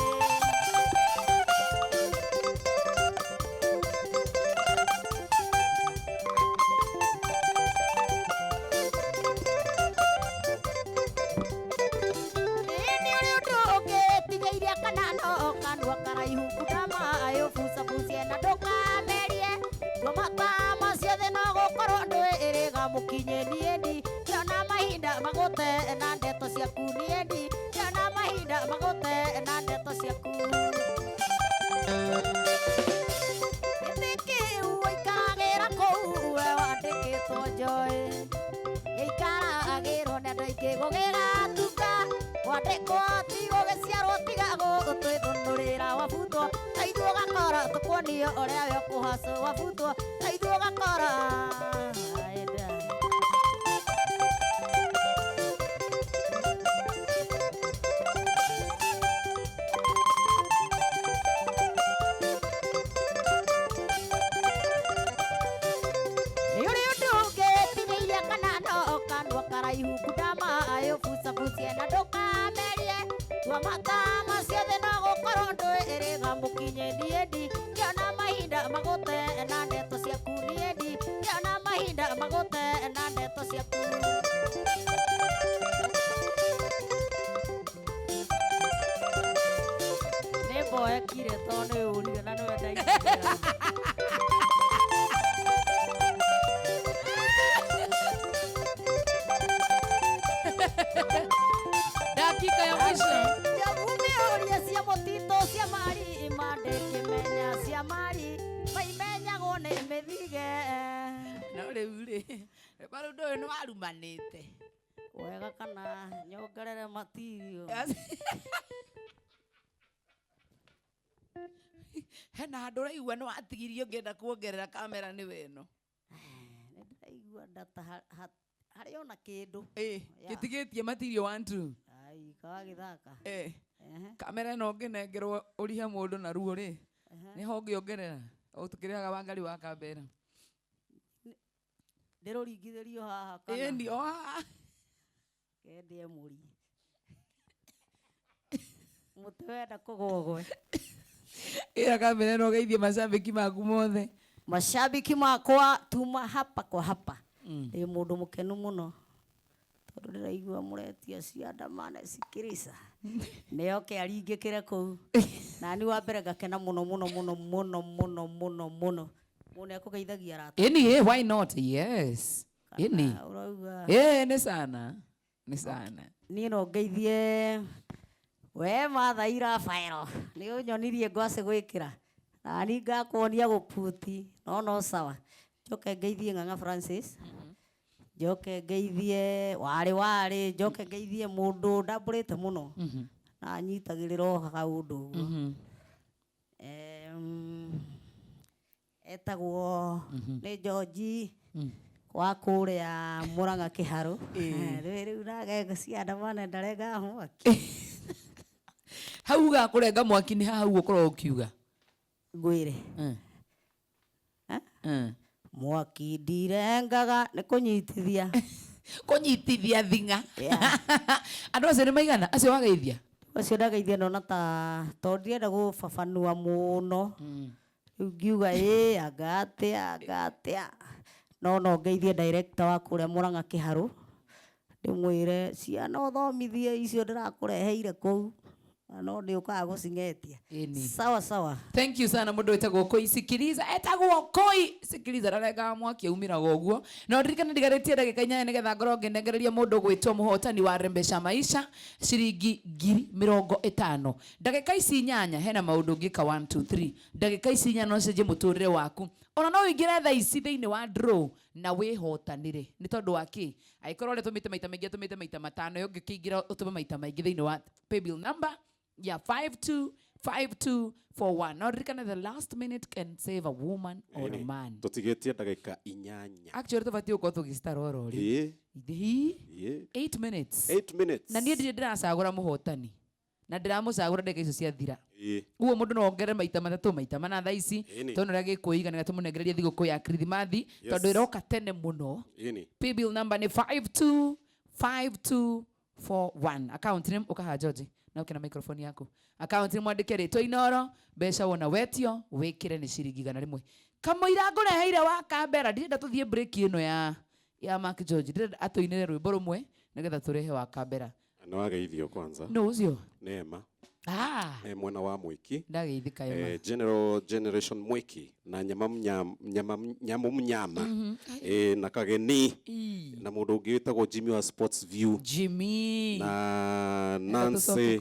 Kanua karaihu kudama ayo fusa fusie na ndũkamerie ngomata macio thĩ no gũkorwo ndwĩrĩga mũkinye niendi kiona mahinda magũte na ndeto ciaku niendi kiona mahinda magũte na ndeto ciaku. Gĩtĩ kĩu ũikaragĩra kũu we wandĩkĩtwo njoĩ gĩikaragĩrwo nĩ andũ aingĩ gũgĩgatuka wandĩkwo ti gũgĩciarwo tiga gũtwĩthũnũrĩra wabutwo na ithuĩ ũgakora tũkuonio ũrĩa we ũkũhacwo wabutwo na ithuĩ ũgakora na ihuku ndama ayo fusa fusie na ndukamerie tua matama ciothe no gukorwo ndwĩrĩga mũkinye ndiendi ngĩona mahinda magũte na ndeto ciaku ndiendi ngĩona mahinda magũte na ndeto ciaku nĩ mboekire tondũ nĩ ũrire na nĩwe ndaigĩra dakika ya mwisho Yavume cia mutito cia mari imande kimenya cia mari maimenyagwo nĩ mĩthige na rĩu rĩ bado ndoe no arumanĩte wega kana nyongerere matirio hena handũ ũraigua no atigirio ngenda kuongerera kamera nĩ weno nĩ ndĩraigua ndata harĩ ona kĩndũ gĩtigĩtie matirio 1 2 ai kawa gĩthaka kamera ĩno ngĩnengerwo ũrihe mũndũ na ruo rĩ nĩho ngĩongerera ũtukĩrĩaga wangari wa kambera ndĩrũringithĩrio haha kana ndio haha kendie mũri mũtĩ wenda kũgogwe ĩra kamera ĩno geithie macambĩki maku mothe mashabiki makwa tuma hapa kwa hapa ndĩ mũndũ mũkenu mũno tondũ ndĩraigua mũretia ciandamane sikiriza nĩoke aringĩkĩre kũu na ni wa mbere ngakena mũno mũno mũno mũno mũno mũno mũno mũno ekũgeithagia rata why not yes urauga nĩ sana niĩ no ngeithie we mathaira fairo nĩ ũnyonirie ngwacĩ gwĩkĩra na ni ngakuonia gũputi no sawa njoke ngeithie Ng'ang'a Francis njoke ngeithie warĩ njoke ngeithie mũndũ ndambũrĩte mũno na nyitagĩrĩra kaũndũ ũguo etagwo nĩ George wa kũrĩa Mũrang'a Kĩharũ rĩu nage ciandamane ndarenga mwaki hau gakũrenga mwaki nĩ hau ũkorwo ũkiuga ngwĩre mwaki ndirengaga nĩ kũnyitithia thing'a andũ acio nĩ maigana acio wageithia acio ndageithia nona ta tondũ ndirenda gũbabanua mũno rĩu ngiuga angatĩa no ngeithie director wa kũrĩa Mũrang'a Kĩharũ ndĩmwĩre ciana ũthomithie icio ndĩrakũreheire kũu no nĩ ũkaga gũcing'etia sawa thank you sana mũndũ wĩtagwo Koi Sikiriza etagwo Koi Sikiriza ndarengaga mwaki aumĩraga ũguo no ndirikana ndigarĩtie ndagĩka 8 nĩgetha ngorwo ngĩnengereria mũndũ gwĩtwo mũhotani wa Rembesha Maisha ciringi 50,000 ndagĩka ici 8 hena maũndũ ngĩka 1 2 3 ndagĩka ici 8 no cenjie mũtũrĩre waku ona no ũingĩre thaa ici thĩinĩ wa draw na wĩhotanĩre nĩ tondũ wa kĩ angĩkorwo ũrĩa tũmĩte maita maingĩ tũmĩte maita 5 ũngĩkĩingĩra ũtũme maita maingĩ thĩinĩ wa paybill number 525241 no ndirikana the last minute can save a woman or a man tũtigĩtie ndagĩka 8 actually tũbatiĩ gũkorwo tũgĩcitara oro rĩ 8 minutes na niĩ ndirĩ ndĩracagũra mũhotani na ndĩramũcagũra ndagĩka icio ciathira uguo mũndũ no ongerere maita 3 maita 4 thaa ici tondũ ũrĩa gĩkũiga nĩgetha tũmũnengererie thigũkũ ya Kirithimathi tondũ ĩroka tene mũno paybill number nĩ 525241 account name ũkaha George na ukena microphone yako account ni mwandike rĩtwa Inoro mbeca wona wetio wĩkĩre nĩ ciringi 100 kamũira ngũreheire wa kambera ndirenda tũthiĩ break ĩno ya Mark George ndirenda atũinĩre rwĩmbo rũmwe nĩgetha tũrehe wa kambera no ageithio kwanza no ũcio Neema mwena wa Mwiki ndageithika generation Mwiki na nyama na kageni na mũndũ ũngĩ wĩtagwo Jimmy wa Sports View Jimmy na Nancy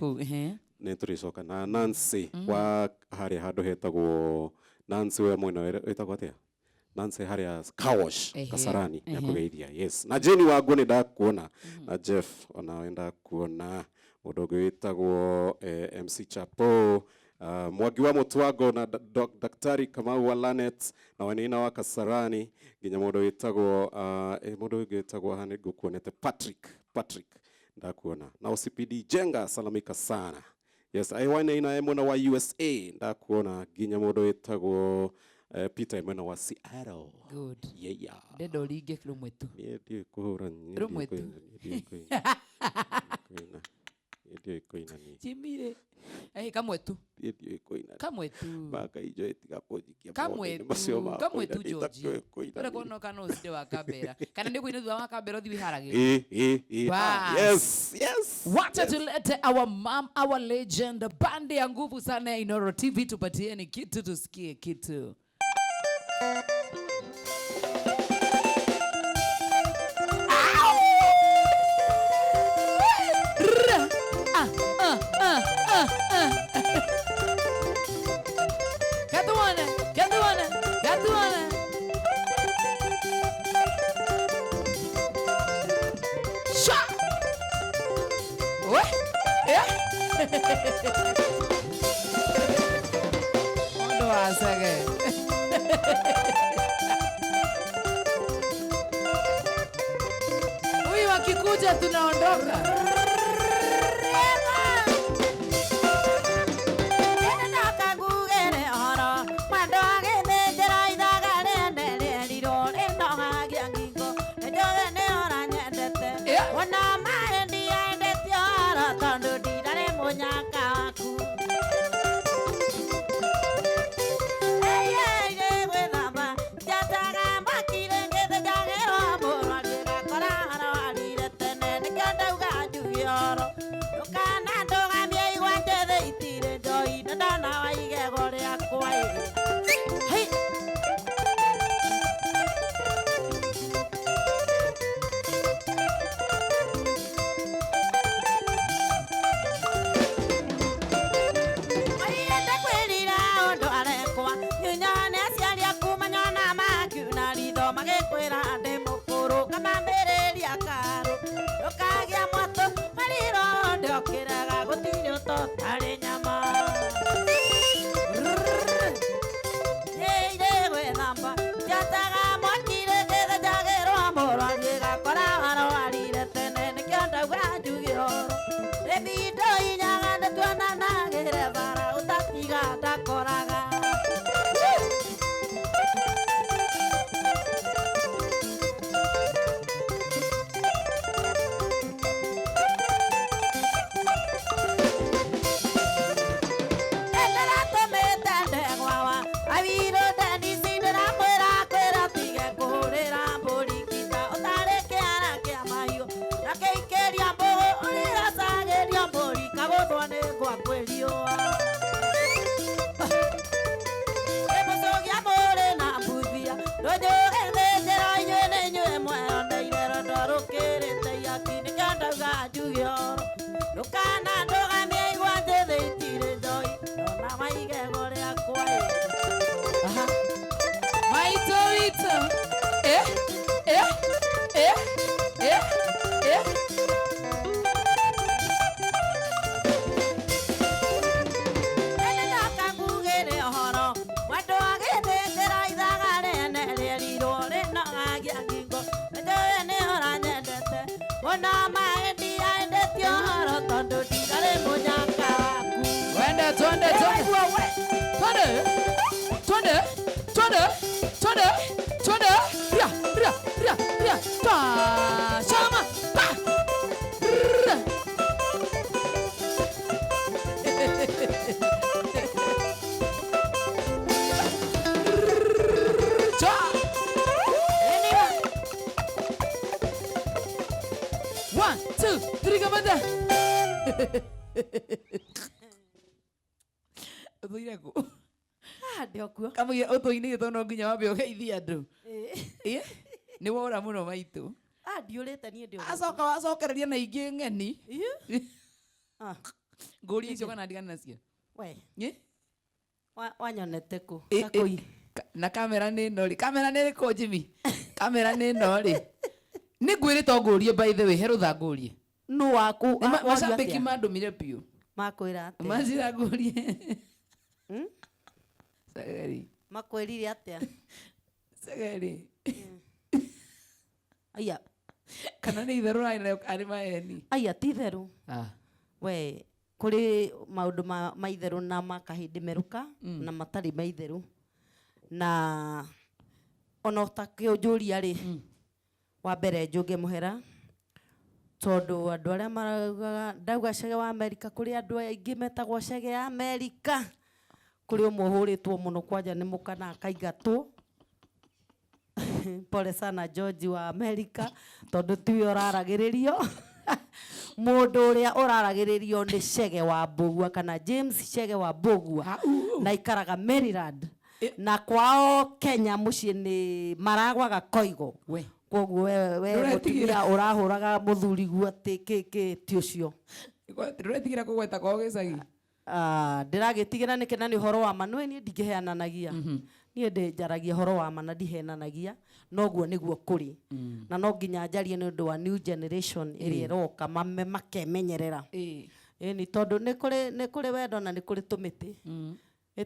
nĩ tũrĩcoka na Nancy wa harĩa handũ hetagwo Nancy we mwena wĩtagwo atĩa Nancy harĩa Kawash Kasarani ya kũgeithia yes na Jenny Wangũ nĩ ndakuona na Jeff ona wenda kuona mũndũ ũngĩ wĩtagwo MC Chapo Mwangi wa Mũtwango na Daktari Kamau wa Lanet na Wanina wa Kasarani nginya mũndũ ũngĩ wĩtagwo hana ngũkuonete Patrick ndakuona na OCPD Jenga salamika sana yes Wanina mwena wa USA ndakuona nginya mũndũ wĩtagwo Peter mwena wa Seattle good yeah ndendo ringe rumwe tu ndiye kuhura rumwe tu Ndio koina ni. Chimire. Kamwe tu. Ndio koina. Kamwe tu. Baka ijo etigapojikia. Kamwe tu George. Ora kono kana uside wa kabera. Kana ndio kuina wa kabera thi biharage. Yes. Wacha tulete our mom, our legend, bande ya nguvu sana ya Inooro TV, tupatieni kitu tusikie kitu. Gatuana. Sha! Ondo asage. Huyu akikuja tunaondoka. Kamu ya oto ini to no nginya wambe ugeithia andu ni wora muno maitu ndiurite nie ndio acoka wacokereria na ingi ng'eni nguri icio kana ndigana nacio we wanyonete ku na kamera ni no ri kamera ni ko Jimmy kamera ni no ri ni ngwire to ngurie by the way herutha ngurie nu waku macambiki mandumire piu makwira ate manjira ngurie Sagari makwirire atia Sagari aya kana ni itheru na ari maeni aya ti theru we kuri maundu ma itheru na makahindi meruka na matari ma itheru na ona utakionjuria ri wa mbere njunge muhera tondu andu aria maraugaga ndauga Chege wa Amerika kuri andu aingi metagwo Chege ya Amerika kuri umwe huritwo muno kwanja ni mukana akaigatwo pole sana George wa Amerika tondu tiwe uraragiririo mundu uria uraragiririo ni Chege wa Mbugua kana James Chege wa Mbugua na ikaraga Maryland na kwao Kenya mucii ni Maragwa Koigo koguo we mutumia urahuraga muthuri guati ti ucio nduretigira kugweta kwao gicagi ndiragitigira nikena ni horo wa manwe ni ndingiheananagia nie ndijaragia horo wa mana ndihenanagia noguo niguo kuri na no nginya njarie ni undu wa new generation iri roka makemenyerera ni tondu ni kuri wendo na ni kuri tumiti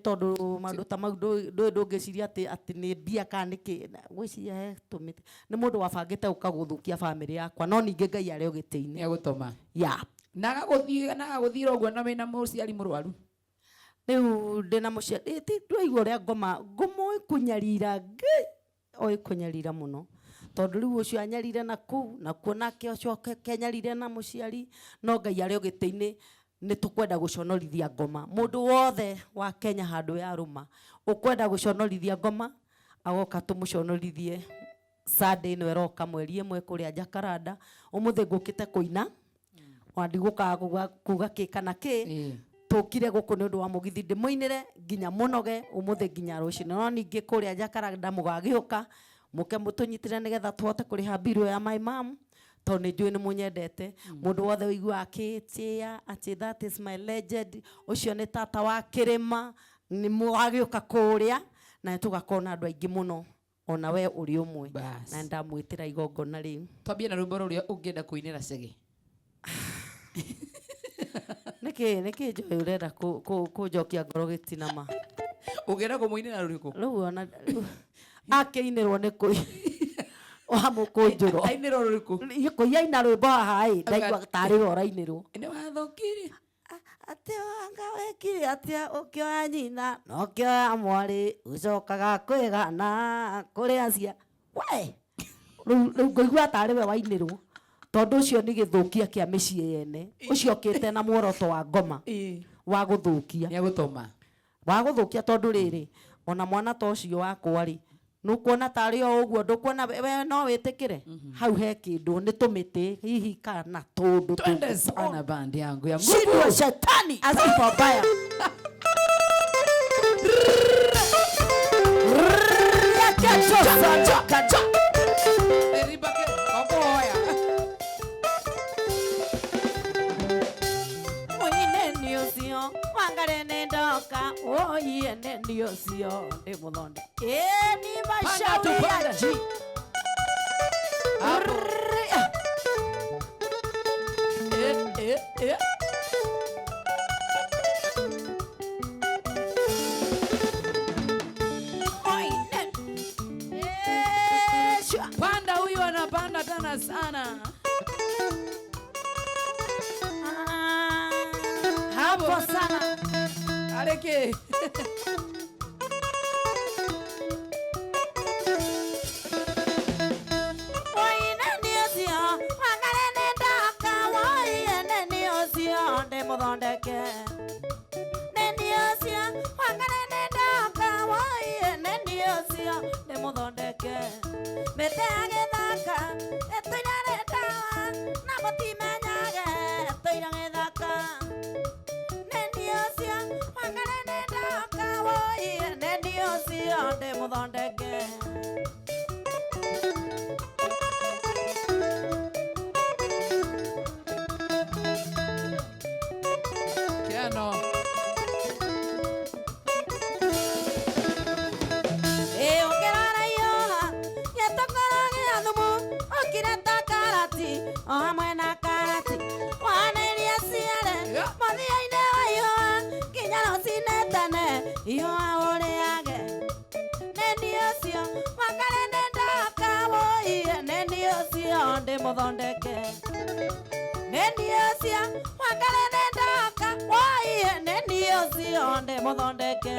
tondu maundu ta mau ndungiciria ati ni mbia kana niki gwiciria he tumiti ni mundu wabangite ukaguthukia family yakwa no ninge Ngai ari ugitini ni agutoma ya naga guthira uguo na wina muciari murwaru riu ndina muciari ti ndwaigua ria ngoma ikunyarira oi kunyarira muno tondu riu ucio anyarire na kuonake ucio kenyarire na muciari no Ngai ari ugitini ni tukwenda guconorithia ngoma mundu wothe wa Kenya handu ya ruma ukwenda guconorithia ngoma agoka tumuconorithie Sunday no eroka mweri imwe kuria Jacaranda umuthi ngukite kuina wandiguka kuga kikana ki tukire guku ni undu wa mugithi ndimuinire nginya munoge umuthi nginya rucini no ningi kuria Jacaranda mugagiuka muke mutunyitire nigetha tuhote kuriha biru ya my mom tondu njui ni munyendete mundu wothe uigua akitia ati that is my legend ucio ni tata wa kirima ni mugagiuka kuria na tugakona andu aingi muno ona we uri umwe na ndamwitira igongona riu twambie na rwimbo ruria ungienda kuinira Chege niki joy urenda kujokia ngoro gitinama ungienda kumuinira ruriku riu ona akiinirwo ni kui wa mukunjuro ainirwo ruriku ikuyaina rwimbo haha ndaigua tari orainirwo ni wathokiri ati wanga wekire atia ukioya nyina no kioya mwari ucokaga kwigana kuri acia we riu ngoigua tari we wainirwo tondu ucio ni githukia kia micii yene ucio kite na muoroto wa ngoma wa guthukia ni agutoma wa guthukia tondu riri ona mwana ta ucio wakwa ri nukuona tari o uguo ndukuona we no witikire hau he kindu ni tumiti hihi kana tundu twende sana bandi yangu ya nguvu shetani asipo baya ya kesho eribake okoya oine ni ucio wangare ni ndoka oine ni ucio ndi muthonde ni mashauri ya ji panda huyu anapanda tena sana hapo sana aleke muthondeke neni ucio wangare ni ndoka woi neni ucio ni muthondeke mete agithaka etuirane ndawa na mutimenyage etuira githaka neni ucio wangare ni ndoka woi neni ucio ni muthondeke no ongerara yoha yetokora giathumu okireta karati o hamwe na karati waneria ciare muthiaine wa ihoa nginya rucine tene ihoa uriage neni ucio wangare ni ndoka woi neni ucio ndi muthondeke neni ucio wangare ni ndoka woi neni ucio ndi muthondeke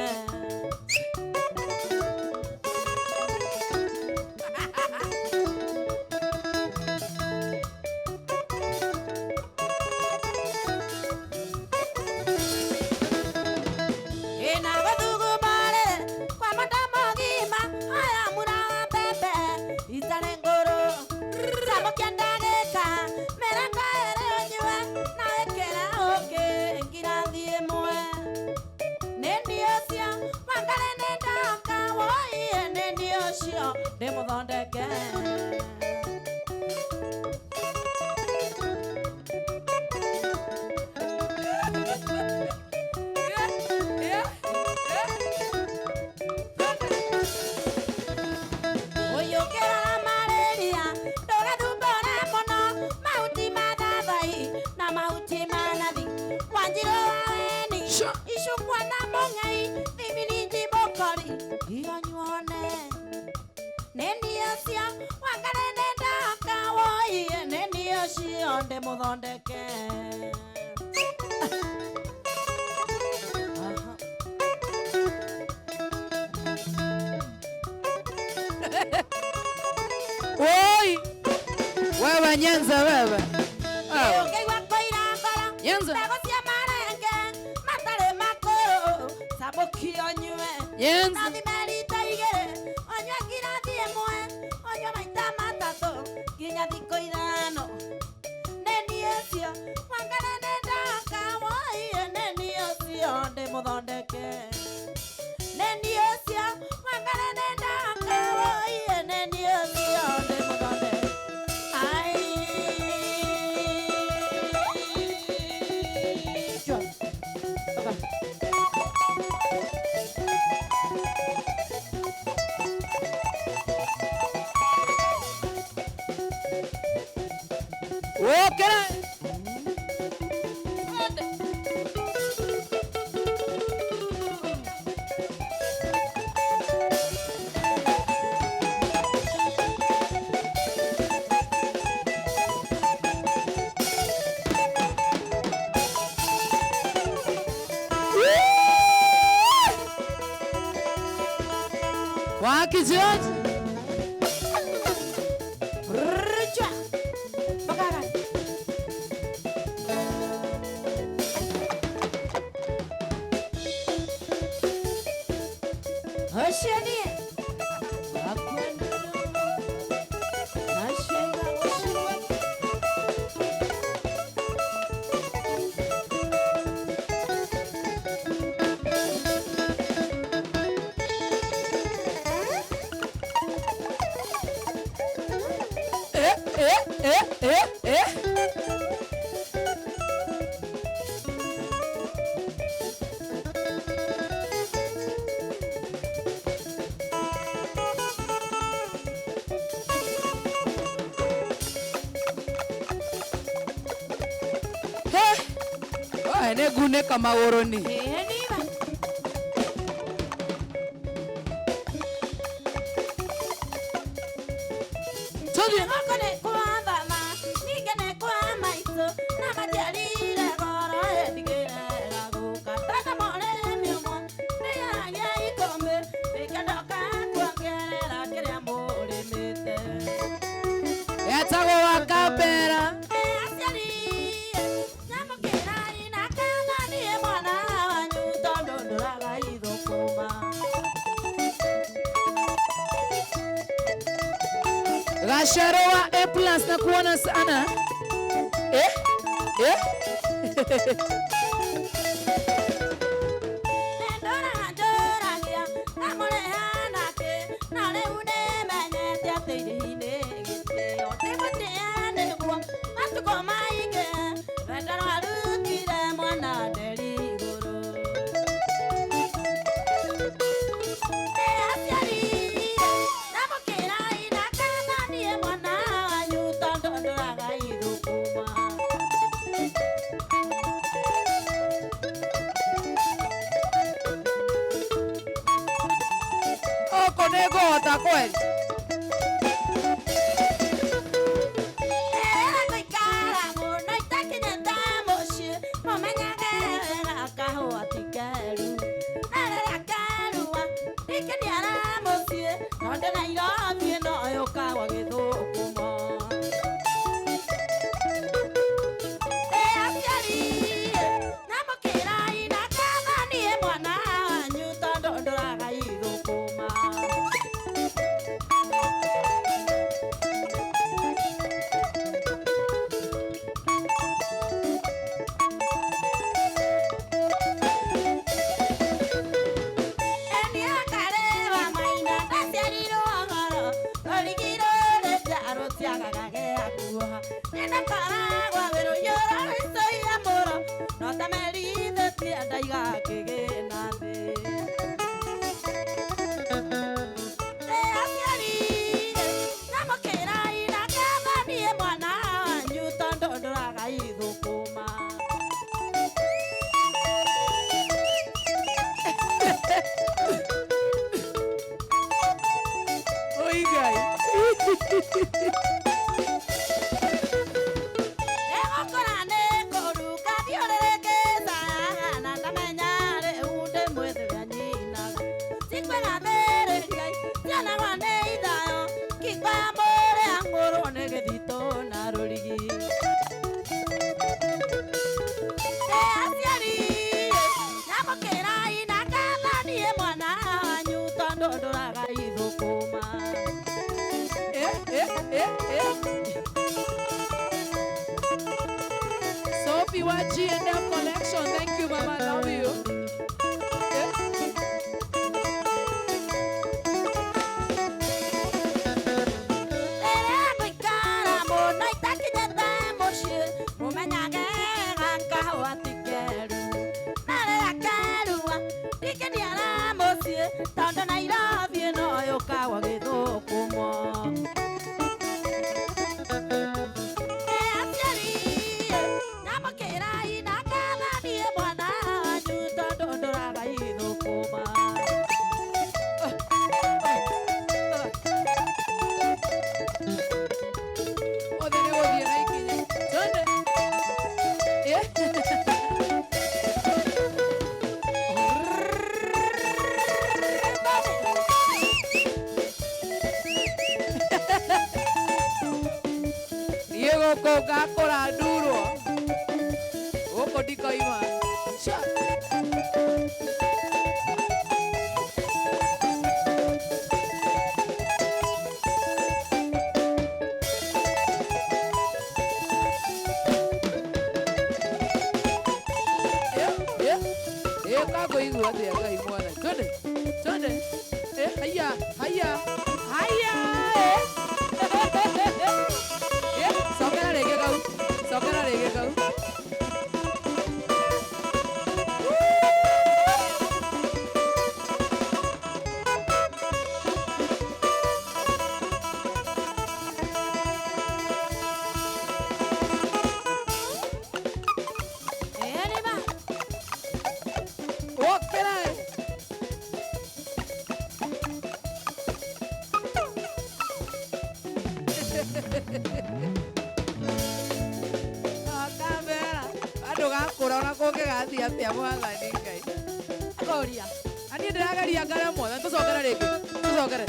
muthondeke onde muthondeke Oi! Wewe Nyanza wewe. Ukiwa koira ngoro Nyanza. Mbego cia marenge matare makuru Sabuki onywe Nyanza. Nathi merita igere Onywe ngirathi ĩmwe Onywe maita matatũ Nginya thikũ ithano Neni ũcio Wangare nĩndaka woie Neni ũcio ndĩ mũthondeke Neni ũcio Wangare nĩndaka woie Neni ũcio ndĩ mũthondeke Okay. Waki George. Richa. Bakara. Osheni. Akwenda. Nashenga osheni. Ne gune kama woroni. Eniva. Togi. Makone kwa bama, nigene kwa maiso, na majalile goro edigere raguka. Tata mole miumo, neya ya ikombe, nikadoka kwa gerera kere mbole mete. Yatago wakapera. Gasharowa A+ na kuona sana. Konego atakweli. Sophie wa G&M Collection, thank you mama, love you. Coca-Cola duro. Oko dikaima. Sha. Kako igua thia Ngai mwana. Twende. Twende. Haya, haya. Haya. Sokera rege kau. Sokera rege kau. Atia mwana ningai. Akoria. Ani ndirageria ngare mwana tucokera ringi. Tucokere.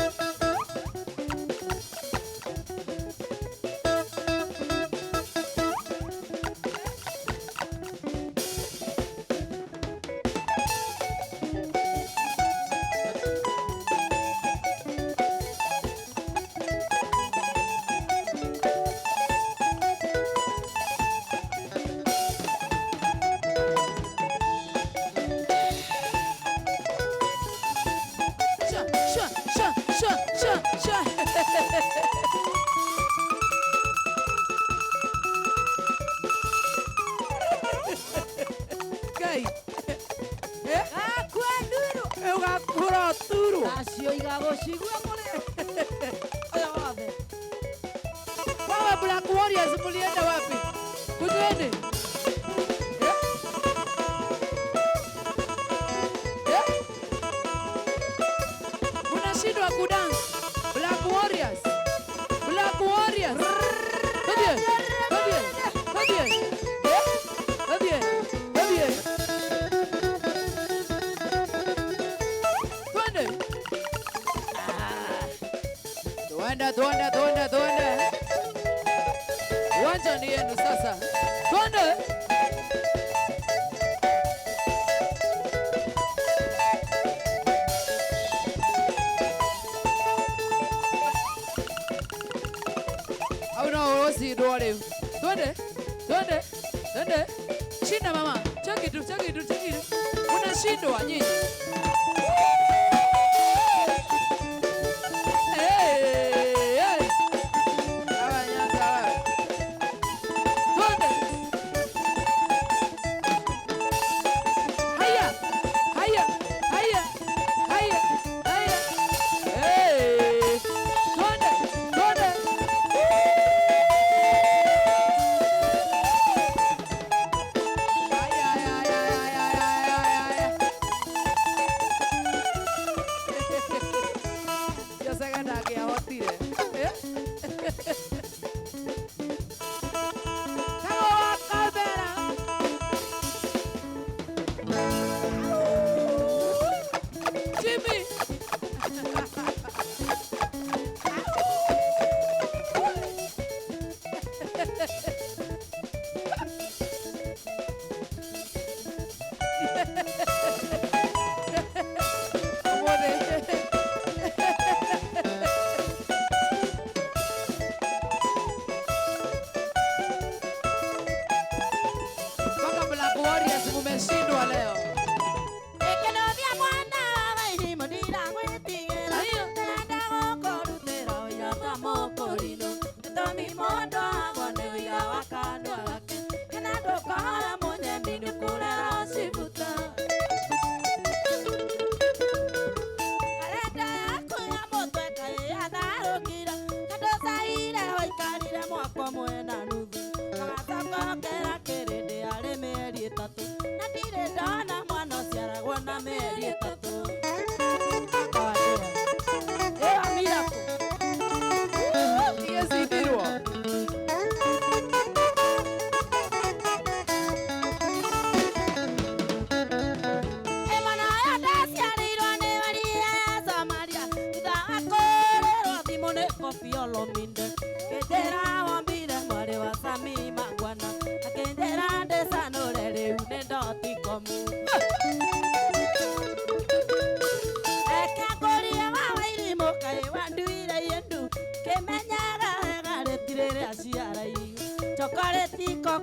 Wewe Black Warriors mulienda wapi? Kujweni? Unashindwa kudance. Black Warriors. Black Warriors. Hadiye. Hadiye. Hadiye. Hadiye. Hadiye. Twende. Uwanja ni yenu sasa. Twende. Au no osi dole. Twende. Shinda mama. Chakitu. Unashindwa nyinyi. wa leo.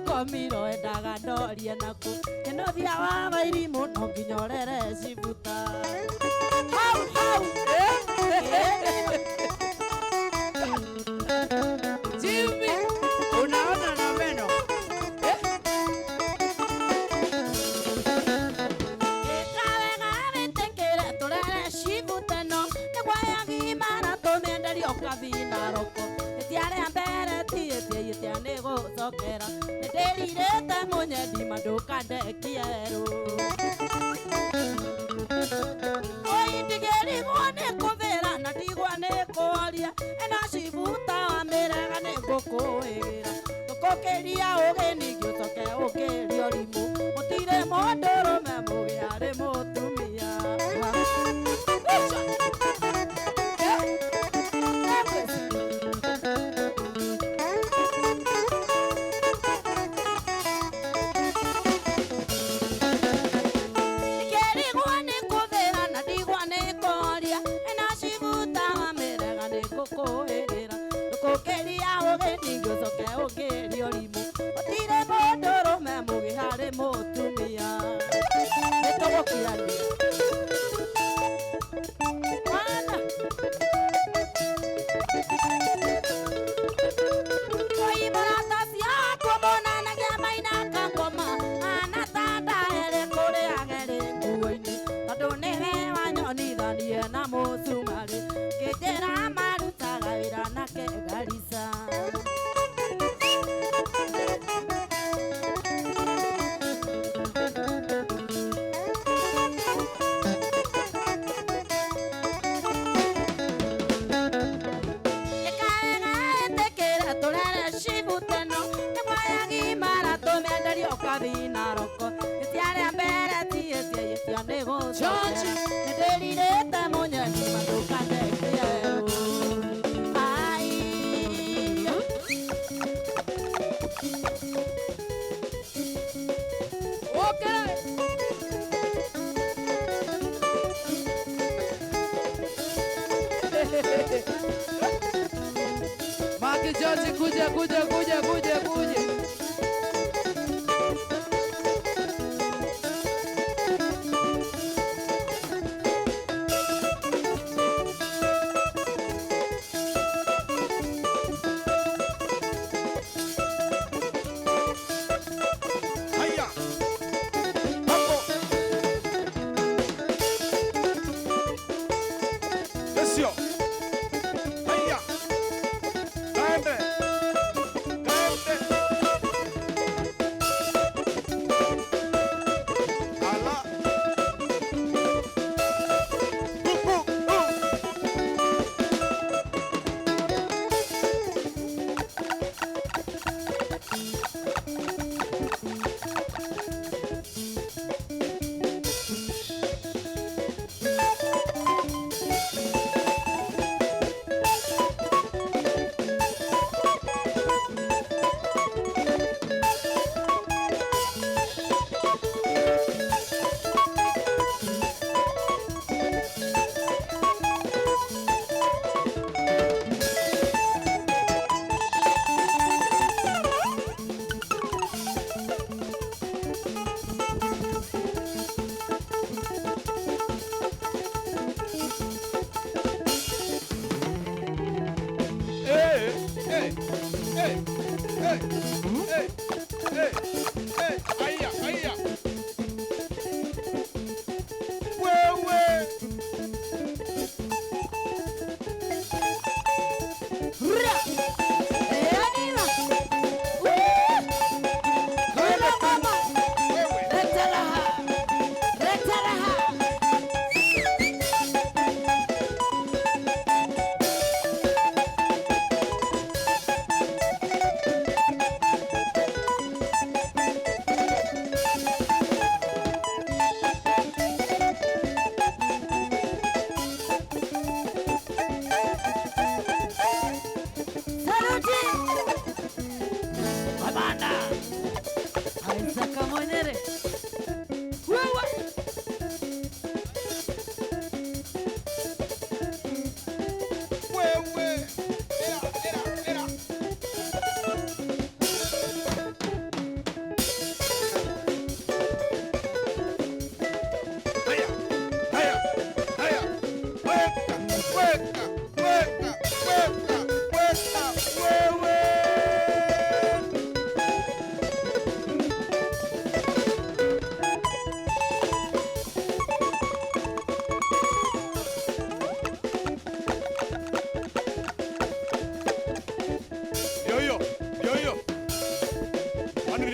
Komiro endaga ndorie naku eno thia wa mairimu no nginya orere cibuta hau hau Jimmy, unaona na meno ekawe ngave tekere torere cibuta no negwaya gimara tomenderio kabina roko etiare ambere tie etiane gocokera ndirite munyendi maduka ndekieru oi ndigeri gone kuvera na ndigwa ne koria ena cibuta wa mirega ne ngukuira tukokeria ugeni giucoke ukirio rimu mutire mondurume mugiari mutumia Maki George, kuja.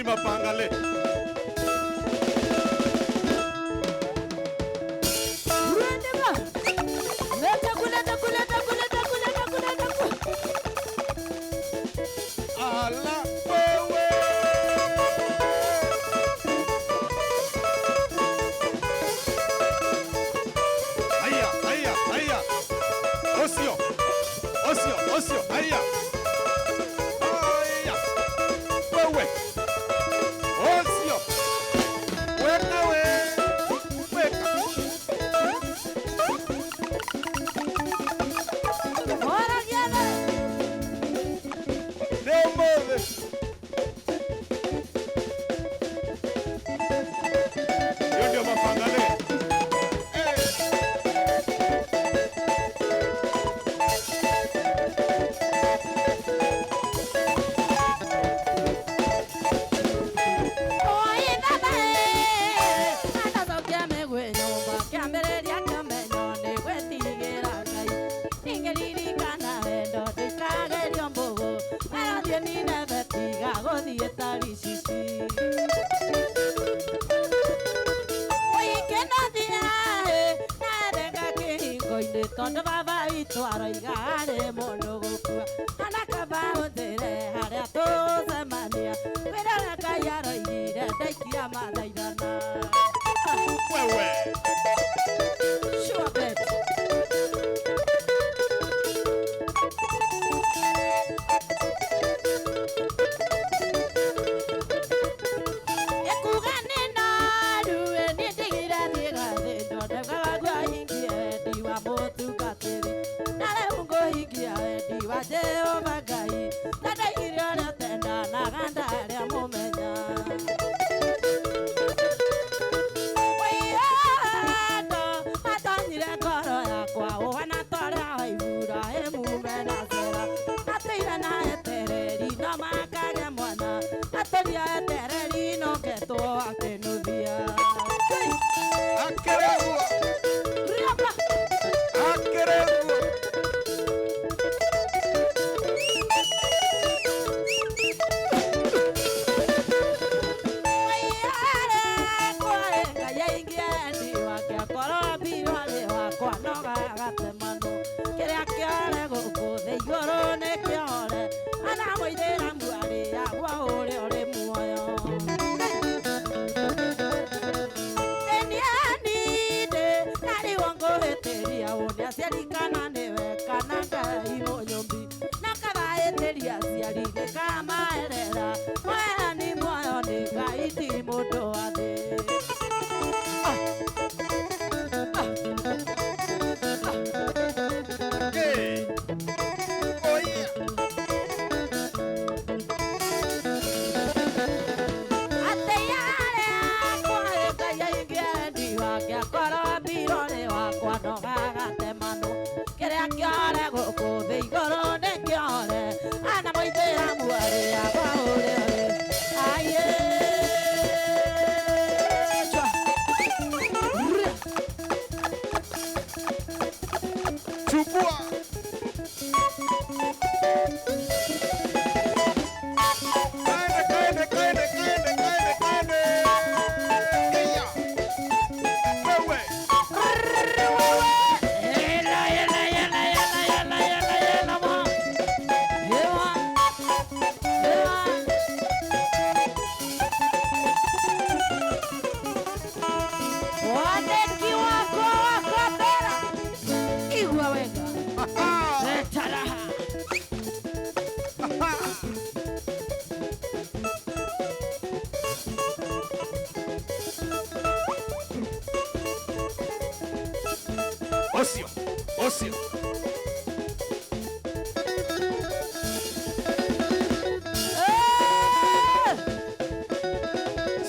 mapangale. Ala wewe. Aya. Osio. Aya. Wewe. Osio. Weka. Ndio mapangale. Tondu baba itu aroigare mundu gukua anakaba uthire haria tucemania wira Ngai aroigire ndaikia mathaithana Wewe. Sure bet. Jehova Ngai na ndaigire ũrĩa ũtenda na ganda arĩa mũmenya wĩyando atonyire ngoro yakwa ũhana ta ũrĩa wa Iburahĩmu mena Sera atũire na etereri no makagĩa mwana atũria etereri no ngetwo akĩnũthia Akereguo. Ocio.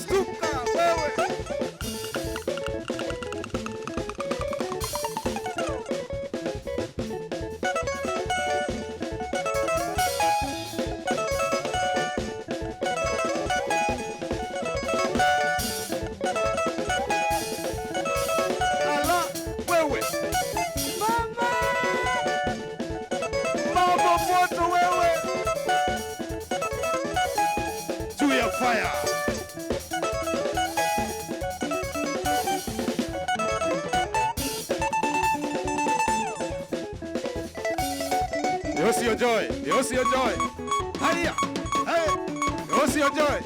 Stuka wewe. Ala wewe. Mama Yosi Joy, Yosi Joy. Haya. Hey. Yosi Joy.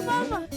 Mama.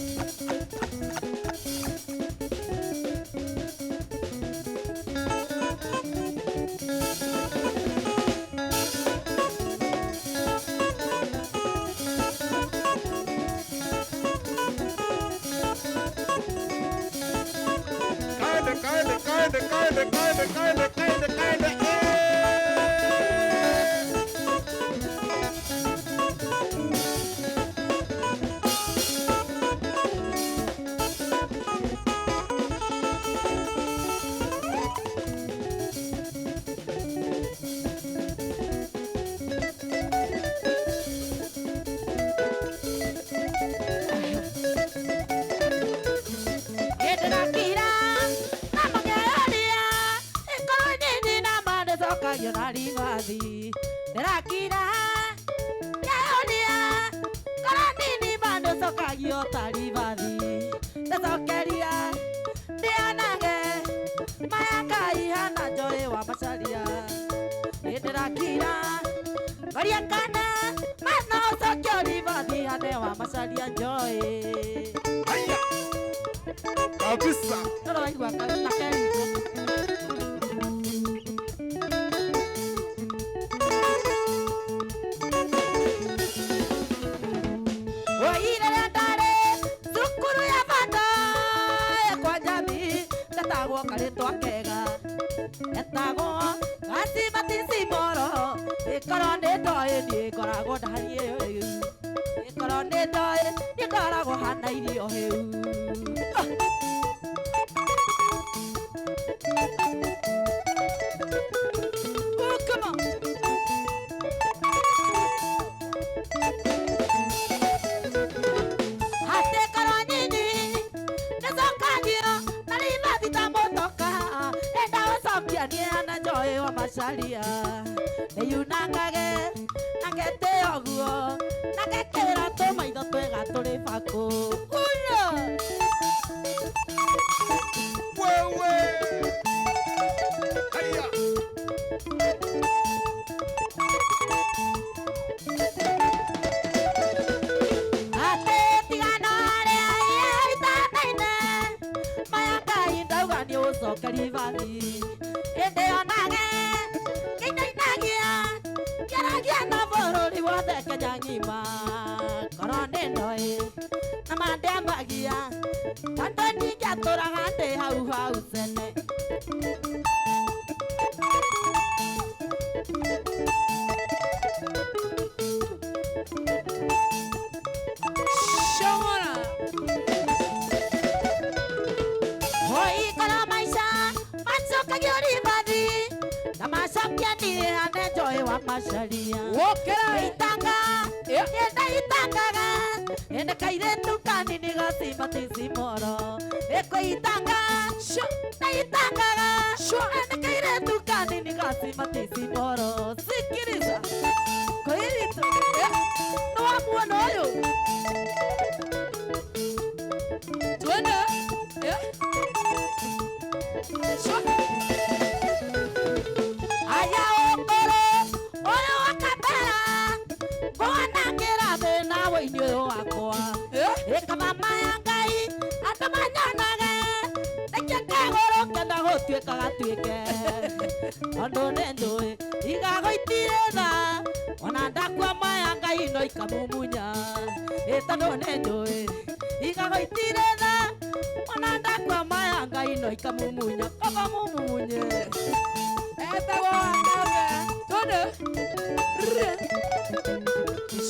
Kabisa.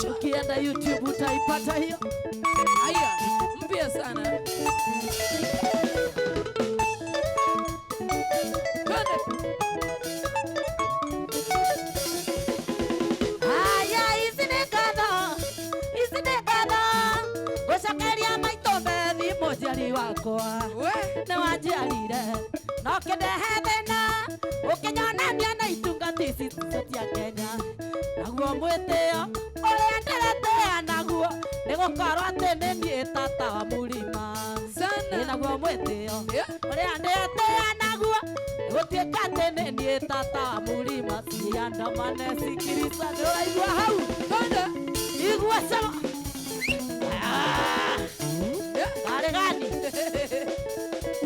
Ukienda YouTube utaipata hiyo. Haya, mpya sana. wakwa nĩ wanjiarire no kĩndehe thĩna ũkĩnyonania na itungati ici cia Kenya naguo mwĩtĩo ũrĩa ndĩretĩĩa naguo nĩgũkorwo atĩ nĩ niĩ tata wa mũrĩma naguo mwĩtĩo ũrĩa ndĩtĩa naguo gũtuĩka atĩ nĩ niĩ tata wa mũrĩma ciandamane sikiriza ndũraigua hau tonda igua sama kare gani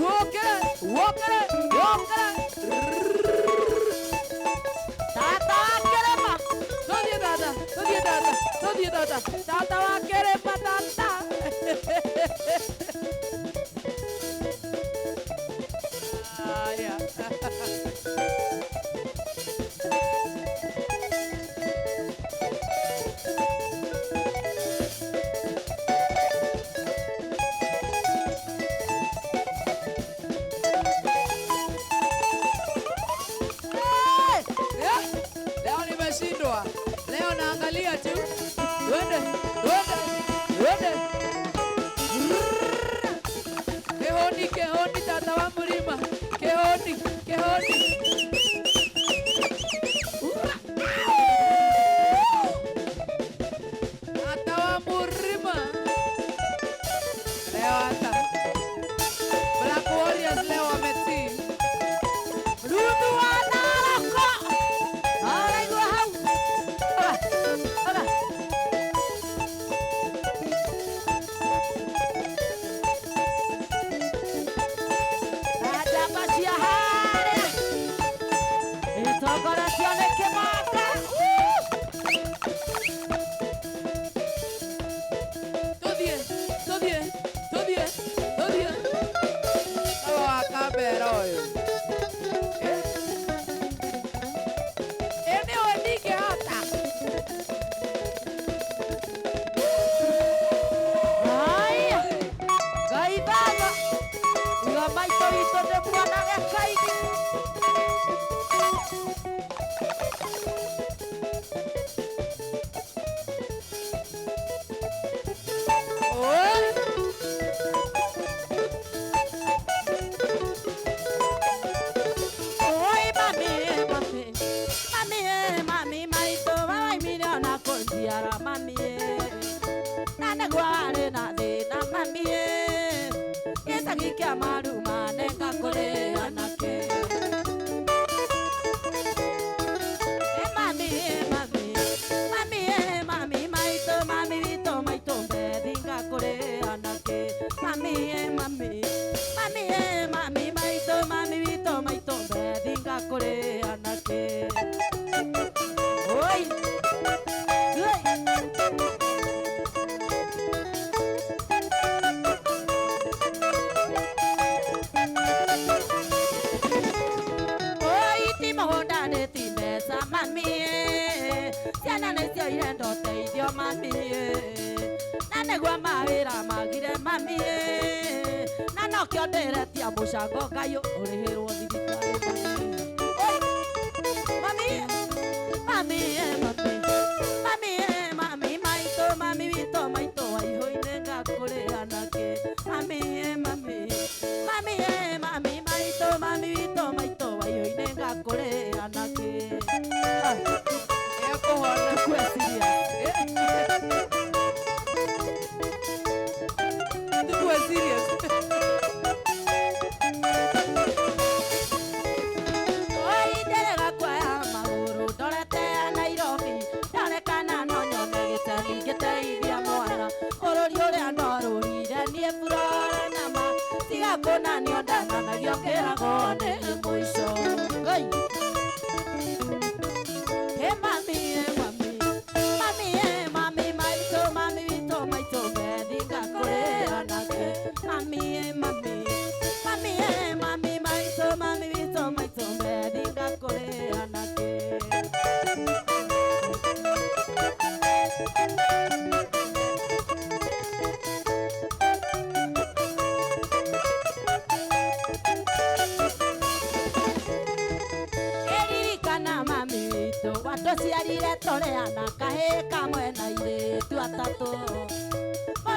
woke tata wa kerema todie tata wa kerema tata leo naangalia tu wende kehoni tata wa mlima kehoni tata wa mlima leo hata Black Warriors leo wametii Rudu wanarako alaigua hau ajabacia harĩa ĩtongoretio nĩ Kĩmata Todie awa kabera ũyũ eneo ningehota haya Ngai Baba iga maitũ witũ nĩ mwanage kaingĩ oi mami maitũ wawaimire ona kũnjiara mami na nĩguo warĩ na thĩna mami gĩcagi kĩa maruma nenga kũrĩ anake mami maitũ mami witũ maitũ mbethinga kũrĩ anake mami maitũ mami witũ maitũ mbethinga kũrĩ anake oi ti mũgũnda nĩ ti mbeca mami ciana nĩcio irenda ũteithio mami na nĩguo mawĩra magire mami na nokĩo ndĩretia mũcango Ngai ũrĩhĩrwo thibitarĩ mami maitũ mami witũ maitũ waihũ-inĩ ngakũrĩ anake mami maitũ mami witũ maitũ waihũ-inĩ ngakũrĩ anake ekũhona kwesiria tukue serious ndĩrĩga kuoya magũrũ ndorete Nairobi ndonekana no nyone gĩtemi ngĩteithia mwana bũrũri ũrĩa ndorũrire niĩ burore nama tiga kũnanio ndananagio ngĩragwo nĩ mũico Ngai mami maitũ mami witũ maitũ mbethinga kũrĩ anake mami maitũ mami witũ maitũ mbethinga kũrĩ anake eririkana mami witũ watũciarire tũrĩana kahĩ kamwe na airĩtu atatũ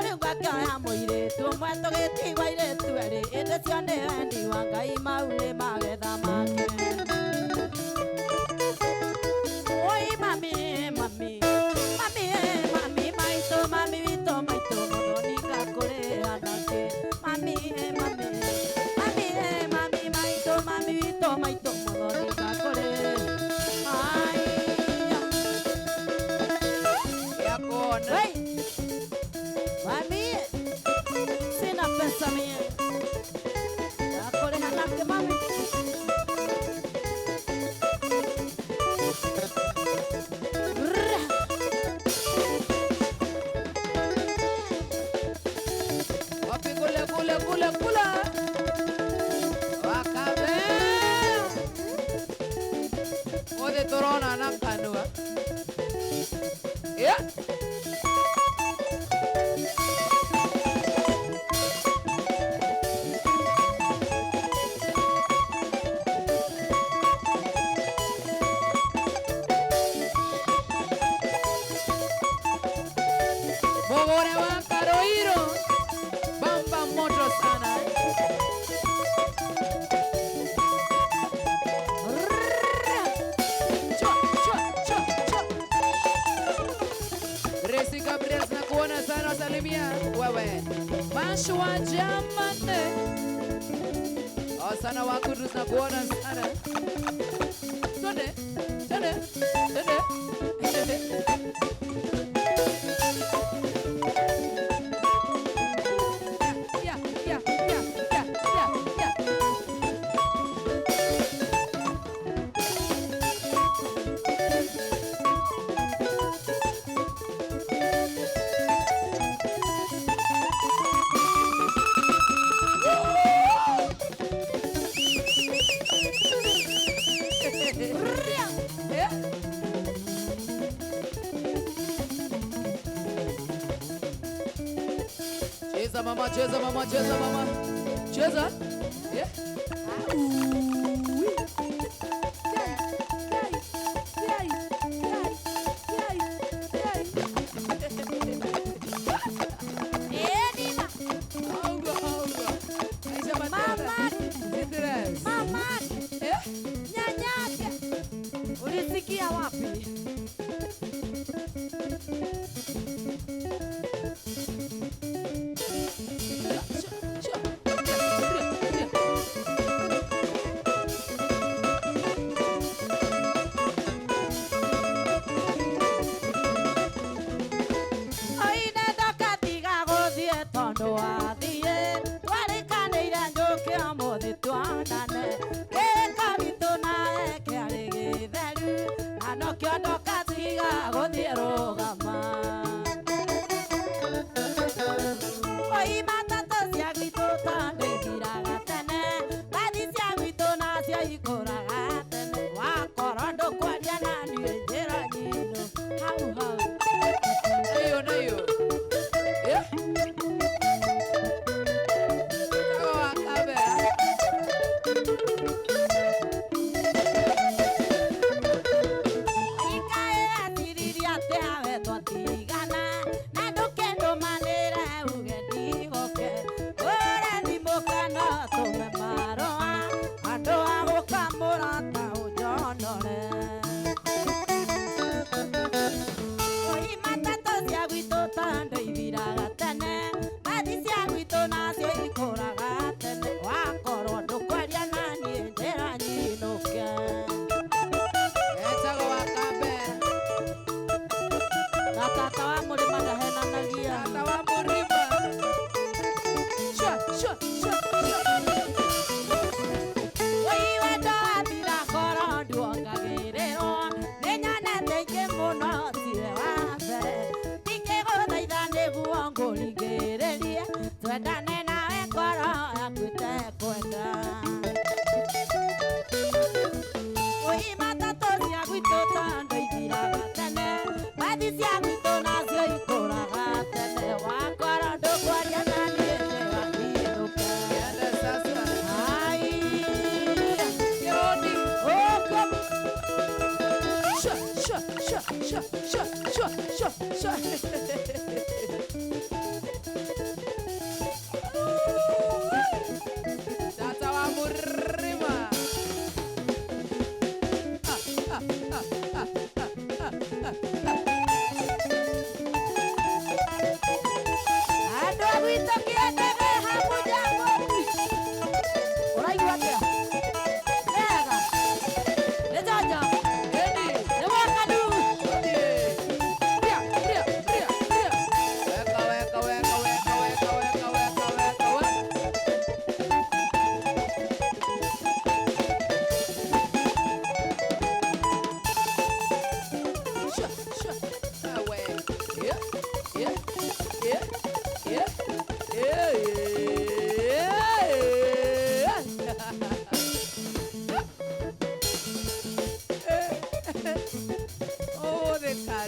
rĩu gakĩoya mũirĩtu ũmwe tũgĩtigwo airĩtu erĩ ĩndĩ cio nĩ wendi wa Ngai mau nĩ magetha make oi mami maitũ mami witũ maitũ mami witũ maitũ mũthondeka kũrĩ haya Ya kuona. Wei, mami sina pesa mie ya kũrĩha nake mami Wapi kule. Wakabe. Ode torona na kanua. Yeah. Mogore wa Karoiro. Bamba moto sana. Chua. Gracie Gabriel nakuona sana salimia wewe. Mashua jamane. Sana wakudus nakuona sana. Tende. Yeah. Cheza mama. Cheza. Yeah. Mama, nyanyake ulisikia wapi?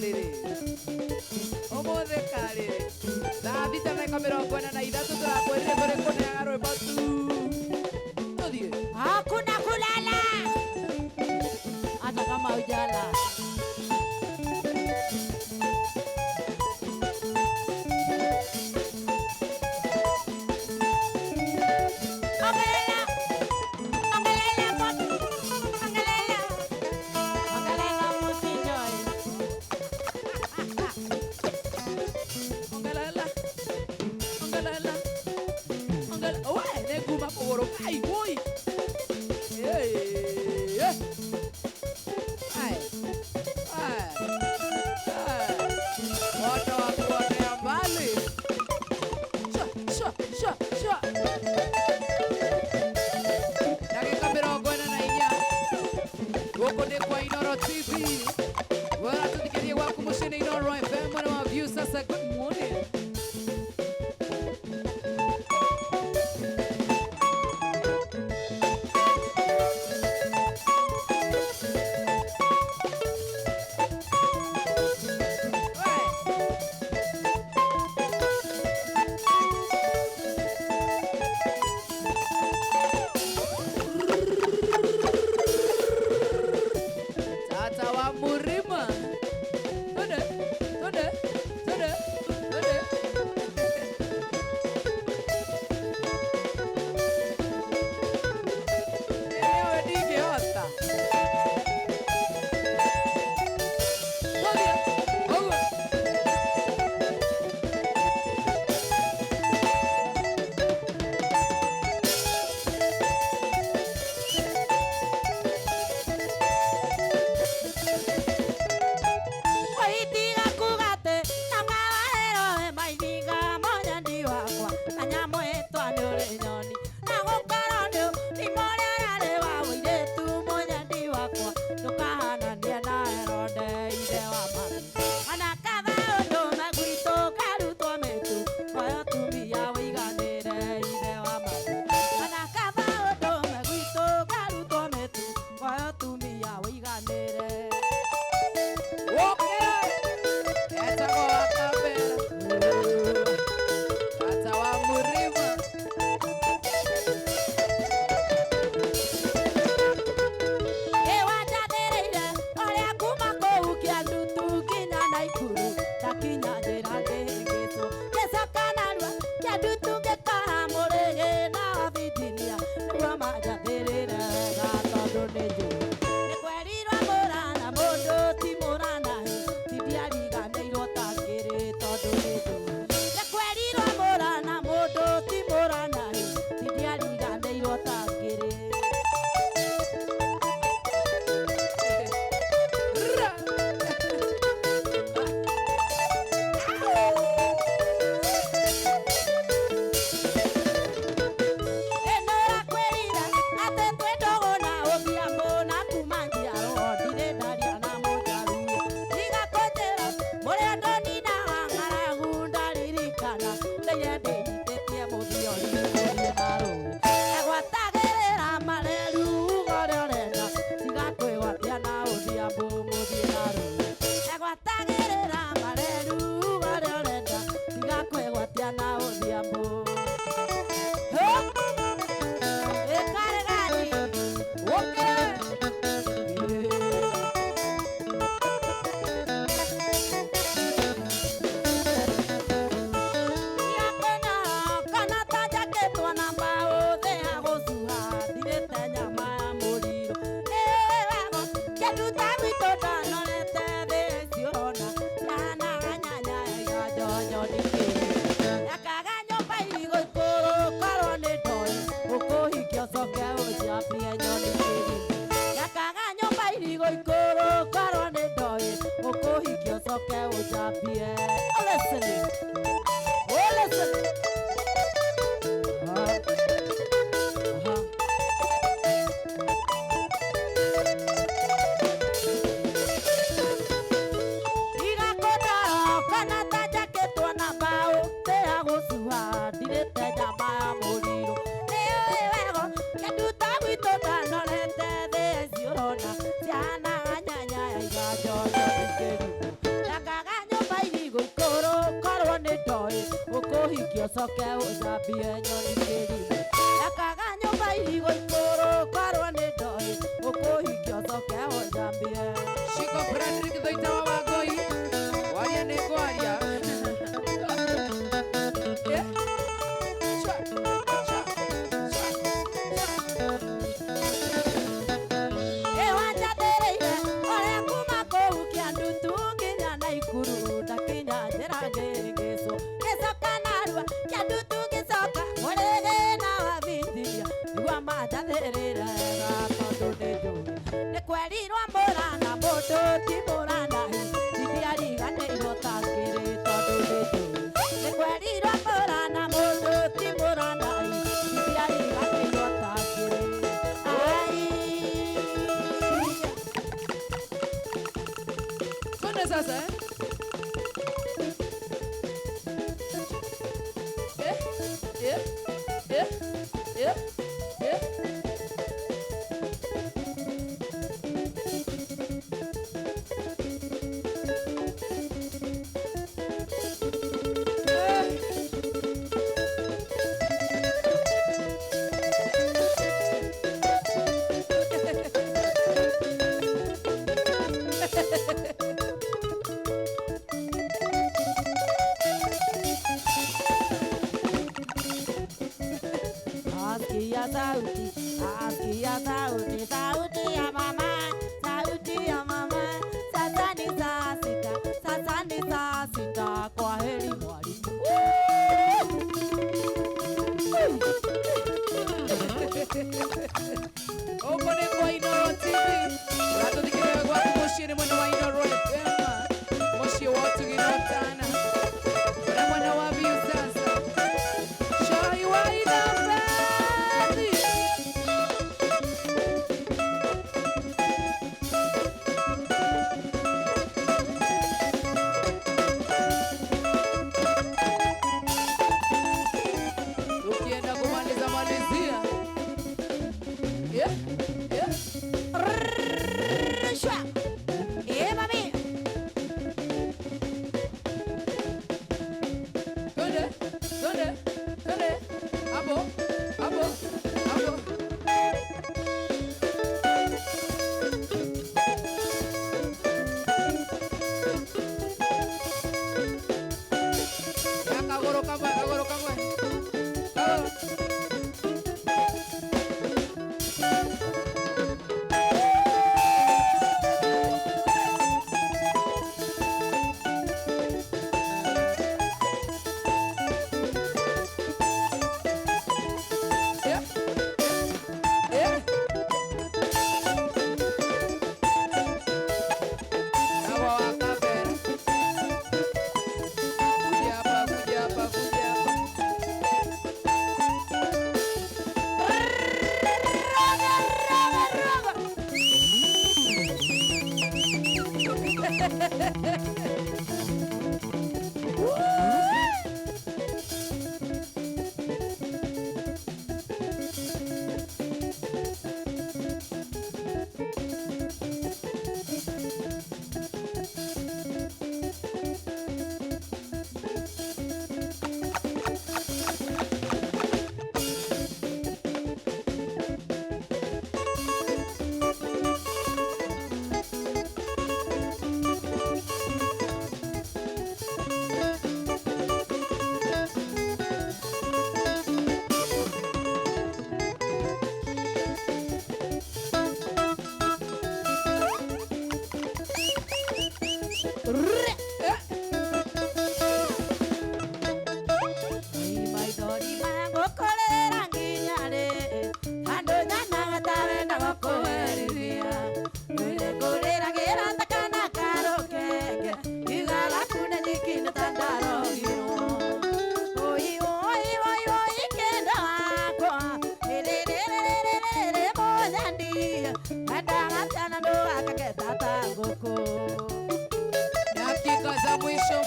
karĩrĩ ũmũthĩ karĩrĩ thaa thita mĩaka 43 tũrakwĩrire tũrĩ kũneaga rwĩmbo tu tũthiĩ Hakuna kulala hata kama ujala. Ai, ui! Ei! Ai! Ai! Ai! Bota uma corda mbali! Sha! Dakika 44 gũkũ nĩ kwa Inooro TV waratũthikĩria gwaku mũciĩ nĩ Inooro FM mwena wa View sasa. Good morning. ucoke ucambie nyoni kĩrimũ ekaga nyũmba irigo ikũrũ korwo nĩ ndoĩ ũkũhikia ucoke ucambie. Shiko Frederick Thoita wa Wangũi, waria nĩ ngwaria. Wanjathĩrĩire ũrĩa kuma kũu Kĩandutu nginya Naikuru ndakinya njĩra ngĩgĩcũ gĩcoka narua Kĩandutu gĩcoka mũrĩgĩna wabithiria nĩguo manjathĩrĩire wega tondũ nĩ njũĩ nĩ kwerirwo mũrana mũndũ ti mũrana ndiariganĩirwo ta ngĩrĩ tondũ nĩ njũĩ nĩ kwerirwo mũrana mũndũ ti mũrana ndiariganĩirwo ta ngĩrĩ. Twende sasa Asikia sauti, sauti ya mama, sauti ya mama. Sasa ni saa sita, kwa heri mwalimu. Huko ni kwa Inooro TV. Unatuthikiria gwaku muciĩ nĩ mwena wa Inooro FM. Muciĩ watu ginotana. Na mwena wa View sasa. Shai wa Inooro. Tukienda kumaliza malizia. Shwa. Mami. Twende. Hapo. Kagoro kamwe. Dakika za mwisho.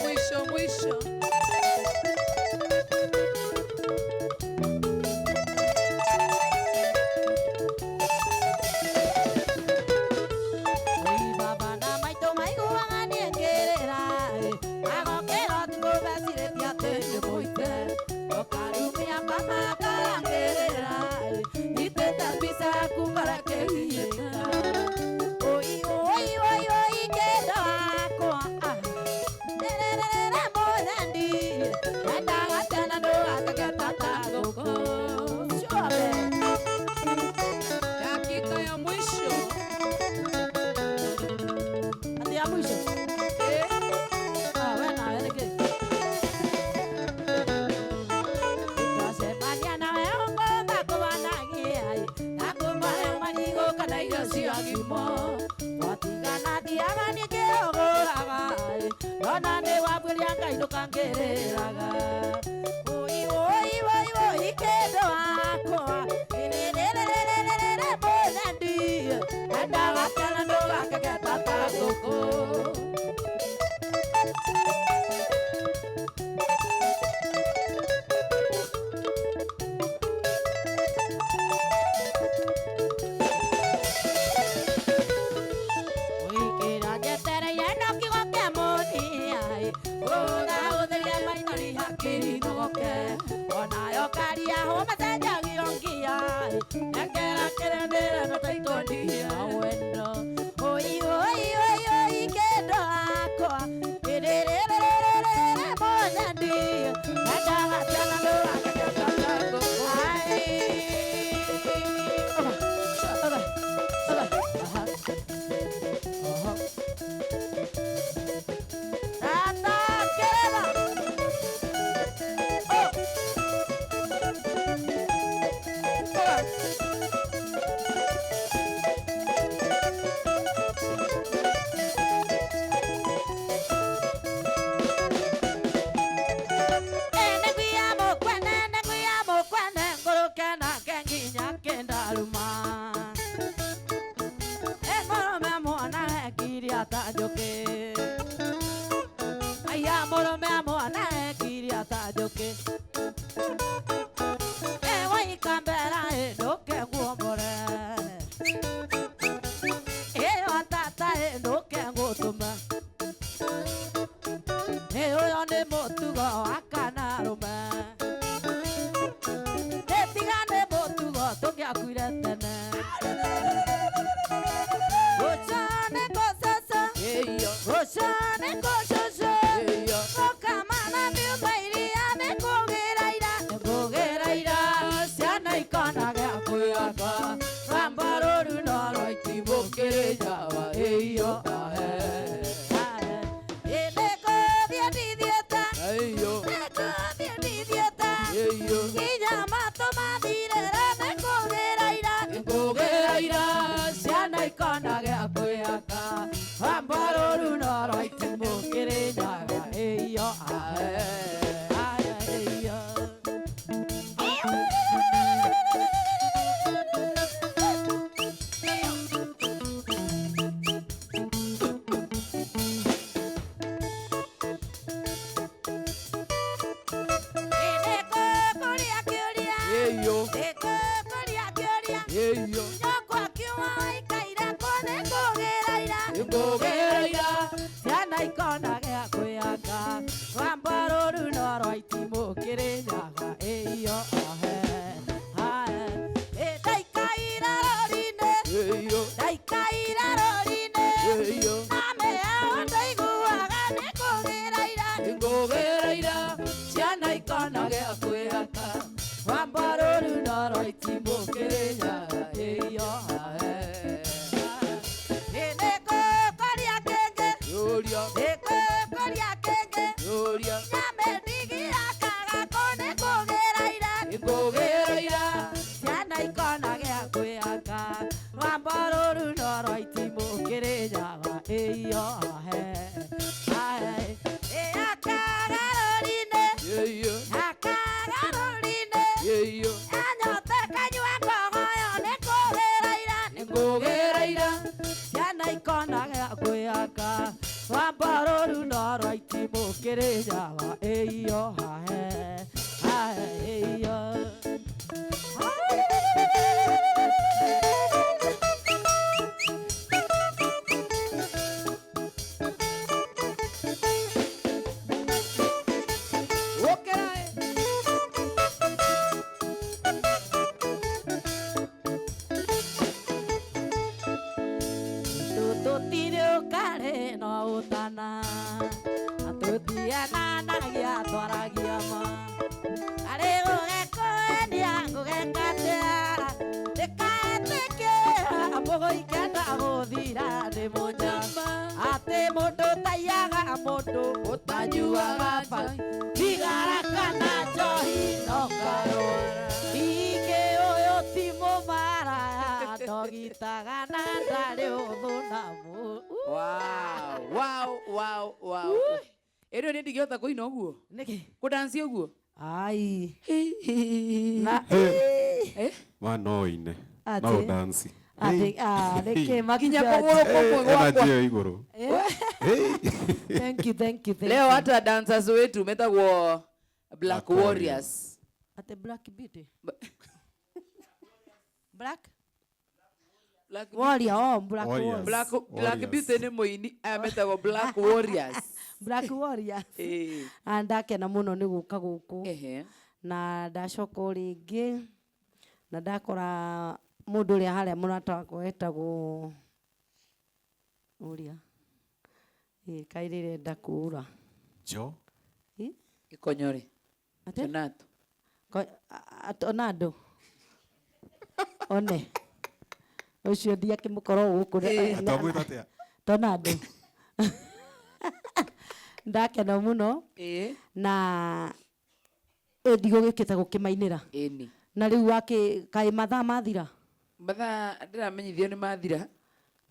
thimo twatigana thiaga nĩkĩũgũraga ndona nĩ wambũria Ngai ndũkangĩrĩraga oi oi oi oi kĩndũ wakwa ĩrĩrĩrĩrĩrĩrĩ mũthendi endaga kana ndũgakĩgeta ta ngũkũ ogitaga na ndarĩ ũthũ na mũ. Wow. Ero nĩ ndigĩhota kũina ũguo. Nĩkĩ? Kũdansi ũguo. Ai. Na manoine. No dance. Nĩkĩ Kinya kũgũrũ kũmwe gwakwa. Ena igũrũ. Thank you. Leo hata dancers wetu metagwo Black Warriors. Ate Black Beauty. Black Warriors. Black Beauty nĩ mũini metagwo Black Warriors. Black Warriors. Andakena mũno nĩ gũka gũkũ. Na ndacoka rĩngĩ na ndakora mũndũ ũrĩa harĩa mũrata wakwa etagwo ũrĩa kairĩre ndakũra Jo Ikonyore Donato Tonado one ũcio ndiakĩmũkorwo gũkũ atamwĩta atĩa Tonado ndakena mũno na ndigũgĩkĩte gũkĩmainĩra na rĩu kaĩ mathaa mathira ndĩramenyithio nĩ mathira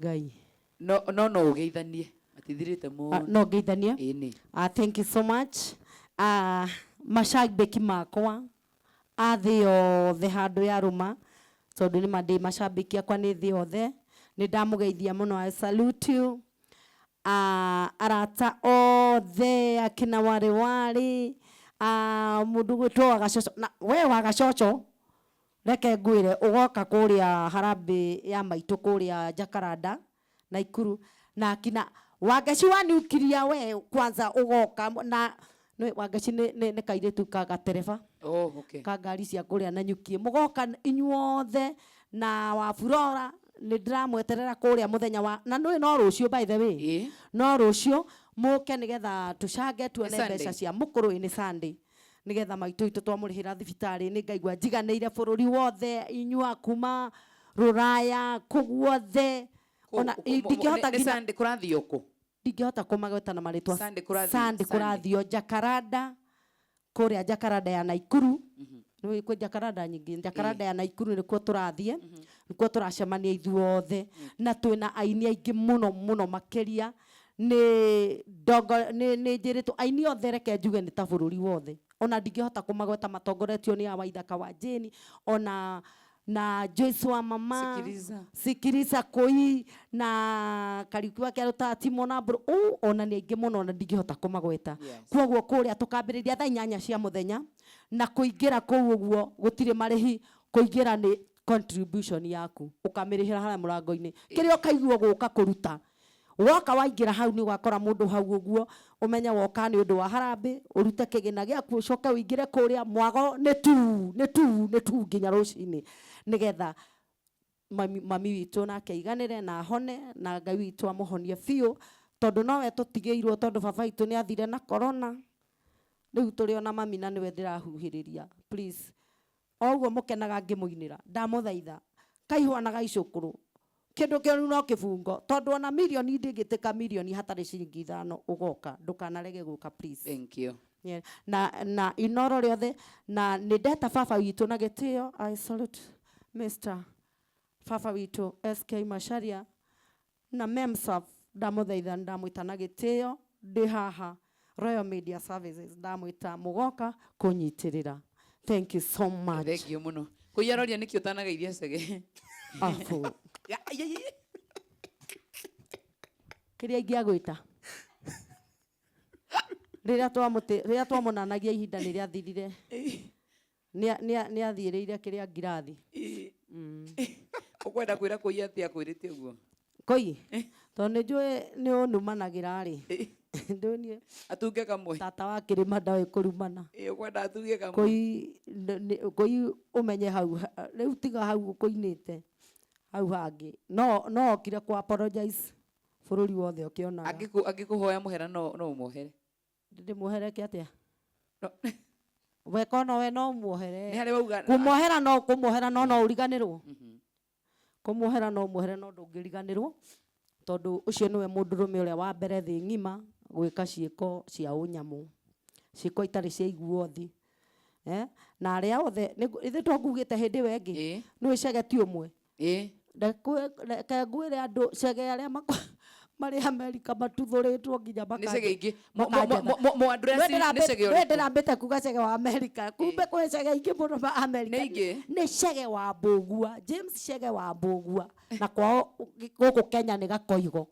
Ngai no ũgeithanie matithirĩte mũno no geithanie thank you so much mashabiki makwa thĩ yothe handũ ya rũma tondũ nĩ mandĩ mashabiki akwa nĩ thĩ yothe nĩ ndamũgeithia mũno I salute you arata othe akina warĩ mũndũ gwĩtwo Wagacoco na we Wagacoco reke ngwĩre ũgoka kũrĩa harambĩ ya maitũ kũrĩa Jacaranda Naikuru na akina Wagaci wa nuclear we kwanza ugoka na Wagaci nĩ kairĩtu ka gatereba ka ngari cia kũrĩa na nyuki mugoka inyuothe na wa Flora nĩ ndiramweterera kũrĩa muthenya wa na no rũcio by the way no rũcio mũke nĩgetha tũcange tuone mbeca cia mũkũrũ nĩ Sunday nĩgetha maitũ itũ twamũrĩhĩra thibitarĩ nĩ ngaigua njiganĩire bũrũri wothe inyua kuma Rũraya kũguothe ona ndingĩhota nginya Sunday kũrathio kũ ndingĩhota kũmagweta na marĩtwa Sunday kũrathio Jacaranda kũrĩa Jacaranda ya Naikuru nĩ kwĩ Jacaranda nyingĩ Jacaranda ya Naikuru nĩkuo tũrathiĩ nĩkuo tũracemania ithuothe na twĩna aini aingĩ mũno makĩria nĩ njĩrĩtwo aini othe reke njuge nĩ ta bũrũri wothe ona ndingĩhota kũmagweta matongoretio nĩ Waithaka wa Jane ona na Joyce wa mama Sikiriza Koi na Kariukiwa kĩa Rũtati na bro ona nĩ aingĩ mũno na ndingĩhota kũmagweta kwoguo kũrĩa tũkambĩrĩria thaa 8 cia mũthenya na kũingĩra kũu ũguo gũtirĩ marĩhi kũingĩra nĩ contribution yaku ũkamĩrĩhĩra harĩa mũrango-inĩ kĩrĩa ũkaigua gũka kũruta woka waingĩra hau nĩ gwakora mũndũ hau ũguo ũmenya woka nĩ ũndũ wa harambĩ ũrute kĩgĩna gĩaku ũcoke ũingĩre kũrĩa mwago nĩ tu nginya rũcinĩ nĩgetha mami witũ nake aiganĩre na hone na Ngai witũ amũhonie biũ tondũ nowe tũtigĩirwo tondũ baba witũ nĩ athire na corona rĩu tũrĩ ona mami na nĩwe ndĩrahuhĩrĩria please oguo mũkenaga ngĩmũinĩra ndamũthaitha kaihũanaga icũkũrũ kĩndũ kĩu no kĩbungo tondũ ona milioni ndĩngĩtĩka milioni hatarĩ ciringi 5 ũgoka ndũkanarege gũka please thank you na inoro rĩothe na nĩ ndeta baba witũ na gĩtĩo I salute Mr. Baba witũ SK Macharia na Memsaf ndamũthaitha ndamwĩta na gĩtĩo ndĩ haha Royal Media Services ndamwĩta mũgoka kũnyitĩrĩra thank you so much thank you mũno kũiyaroria nĩkĩ ũtanageithia cege afu kĩrĩa ingĩagwĩta rĩrĩa twamonanagia ihinda nĩ rĩathirire nĩ athiĩrĩire kĩrĩa ngirathi ũkwenda kwĩra Kũi atĩa kwĩrĩte ũguo Kũi tondũ nĩ njũĩ nĩ ũnumanagĩra rĩ ndũnie atunge kamwe tata wa kĩrĩma ndawe kũrumana ũkwenda atunge kamwe Kũi ũmenye hau rĩu tiga hau ũkũinĩte hau hangĩ no okire kũ apologize bũrũri wothe ũkĩona angĩkũhoya mũhera no ũmwohere ndĩmuohereke atĩa weka no we no muohere nĩ harĩ wauga kũmuohera no ũriganĩrwo kũmuohera no muohere no ndũngĩriganĩrwo tondũ ũcio nĩwe mũndũrũme ũrĩa wa mbere thĩ ng'ima gwĩka ciĩko cia ũnyamũ ciĩko itarĩ cia iguothi na arĩa othe ithe twakugĩte hĩndĩ ĩyo ĩngĩ nĩ icegeti ũmwe Ndakagwire andu cege aria mari Amerika matuthuritwo nginya Ni cege ingi. Mo address ni cege uri. Ndirambite kuga cege wa Amerika. Kumbe kwe cege ingi muno ma Amerika. Ni cege wa Mbugua. James cege wa Mbugua. Na kwao guku Kenya ni Gakoigo.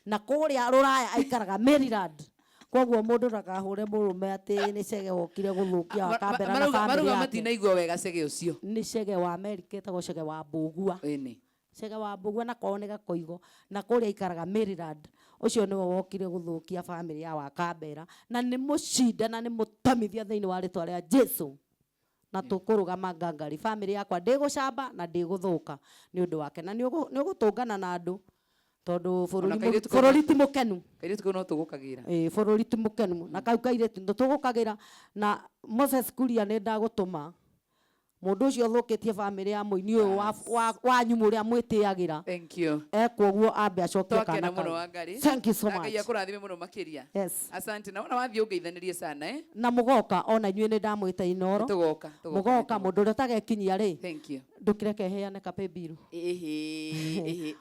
Na kuria Ruraya aikaraga Maryland. Koguo mundu ndakahure murume ati ni cege wokire guthukia wakambera na family. Maruga matinaigua wega cege ucio. Ni cege wa Amerika etagwo cege wa Mbugua. Ĩni. Cege wa Mbugua na kwao ni Gakoigo. Na kuria aikaraga Maryland. Ucio niwe wokire guthukia family ya wakambera. Na ni mucinda na ni mutamithia thiini wa ritwa ria Jesu. Na tukurugama ngangari family yakwa ndigucamba na ndiguthuka ni undu wake na ni ugutungana na andu tondu bururi ti mukenu kaire tuko no tugukagira bururi ti mukenu na kau kaire tu tugukagira na Moses Kuria ne ndagutuma mundu ucio thukitie family ya muini uyu wa nyumu ria mwitiagira. Thank you. Koguo ambe acokia kana muno wangari. Thank you so much. Ngai akurathime muno makiria. Yes. Asante na wathi ungeithanirie sana na mugoka ona inyuĩ nĩ ndamwĩta Inoro. Mugoka mũndũ ũrĩa ũtagekinyia rĩ. Thank you. Ndũkĩreke heane kape biru.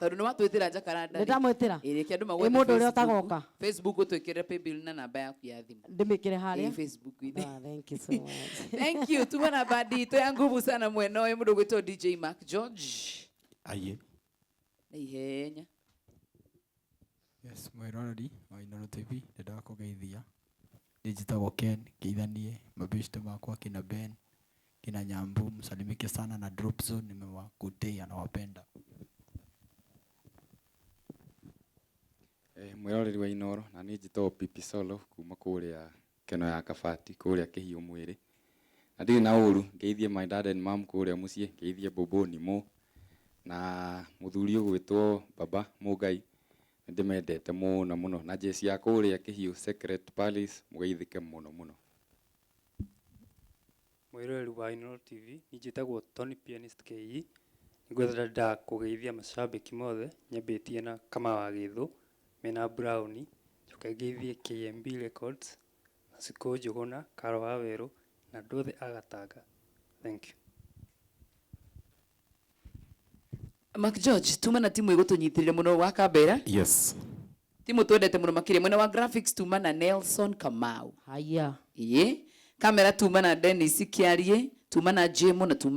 Tondũ nĩ watwĩtĩra njakaranda. Nĩ ndamwĩtĩra. Reke andũ magwethe. Mũndũ ũrĩa ũtagoka. Facebook ũtwĩkĩre pay bill na namba yaku ya thimũ. Ndĩmĩkĩre harĩa. Facebook ine. Thank you so much. Thank you. Tuma na badi to ya nguvu sana mweno ũyũ mũndũ gwĩtwo DJ Mark George. Aye. Ihenya. Yes, mwĩroreri wa Inoro TV ndakũgeithia. Njĩtagwo Ken Geithanie, mabeshte makwa kina Ben, kina Nyambu, msalimike sana na Drop Zone, nimewakutia anawapenda. Mwĩroreri wa Inoro na nĩ njĩtagwo Pipi Solo kuma kũrĩa Keno ya Kabati kũrĩa Kĩhiũ Mwĩrĩ. Na ndirĩ na ũru, ngeithie my dad and mom kũrĩa mũciĩ, ngeithie Bobo Nimo na mũthuri ũgwĩtwo Baba Mũgai. Ndimendete mũno mũno na jesi ya kũrĩa Kĩhiũ Secret Palace mũgeithĩke mũno mũno. Mwĩroreri wa Inoro TV njĩtagwo Tony Pianist KE. Ngwenda kũgeithia macambĩki mothe nyambĩtie na Kama Gĩthũ mena Brown, ngeithie KMB Records na Siko Njũgũna, Karo Wawerũ na Ndũthĩ Agatanga. Thank you. Mark George, tuma na timu igutunyitirire muno wa Kambera. Yes. Timu twendete muno makiria mwena wa graphics tuma na Nelson Kamau. Haya. Kamera tuma na Dennis Kiarie, tuma na Jemo na tuma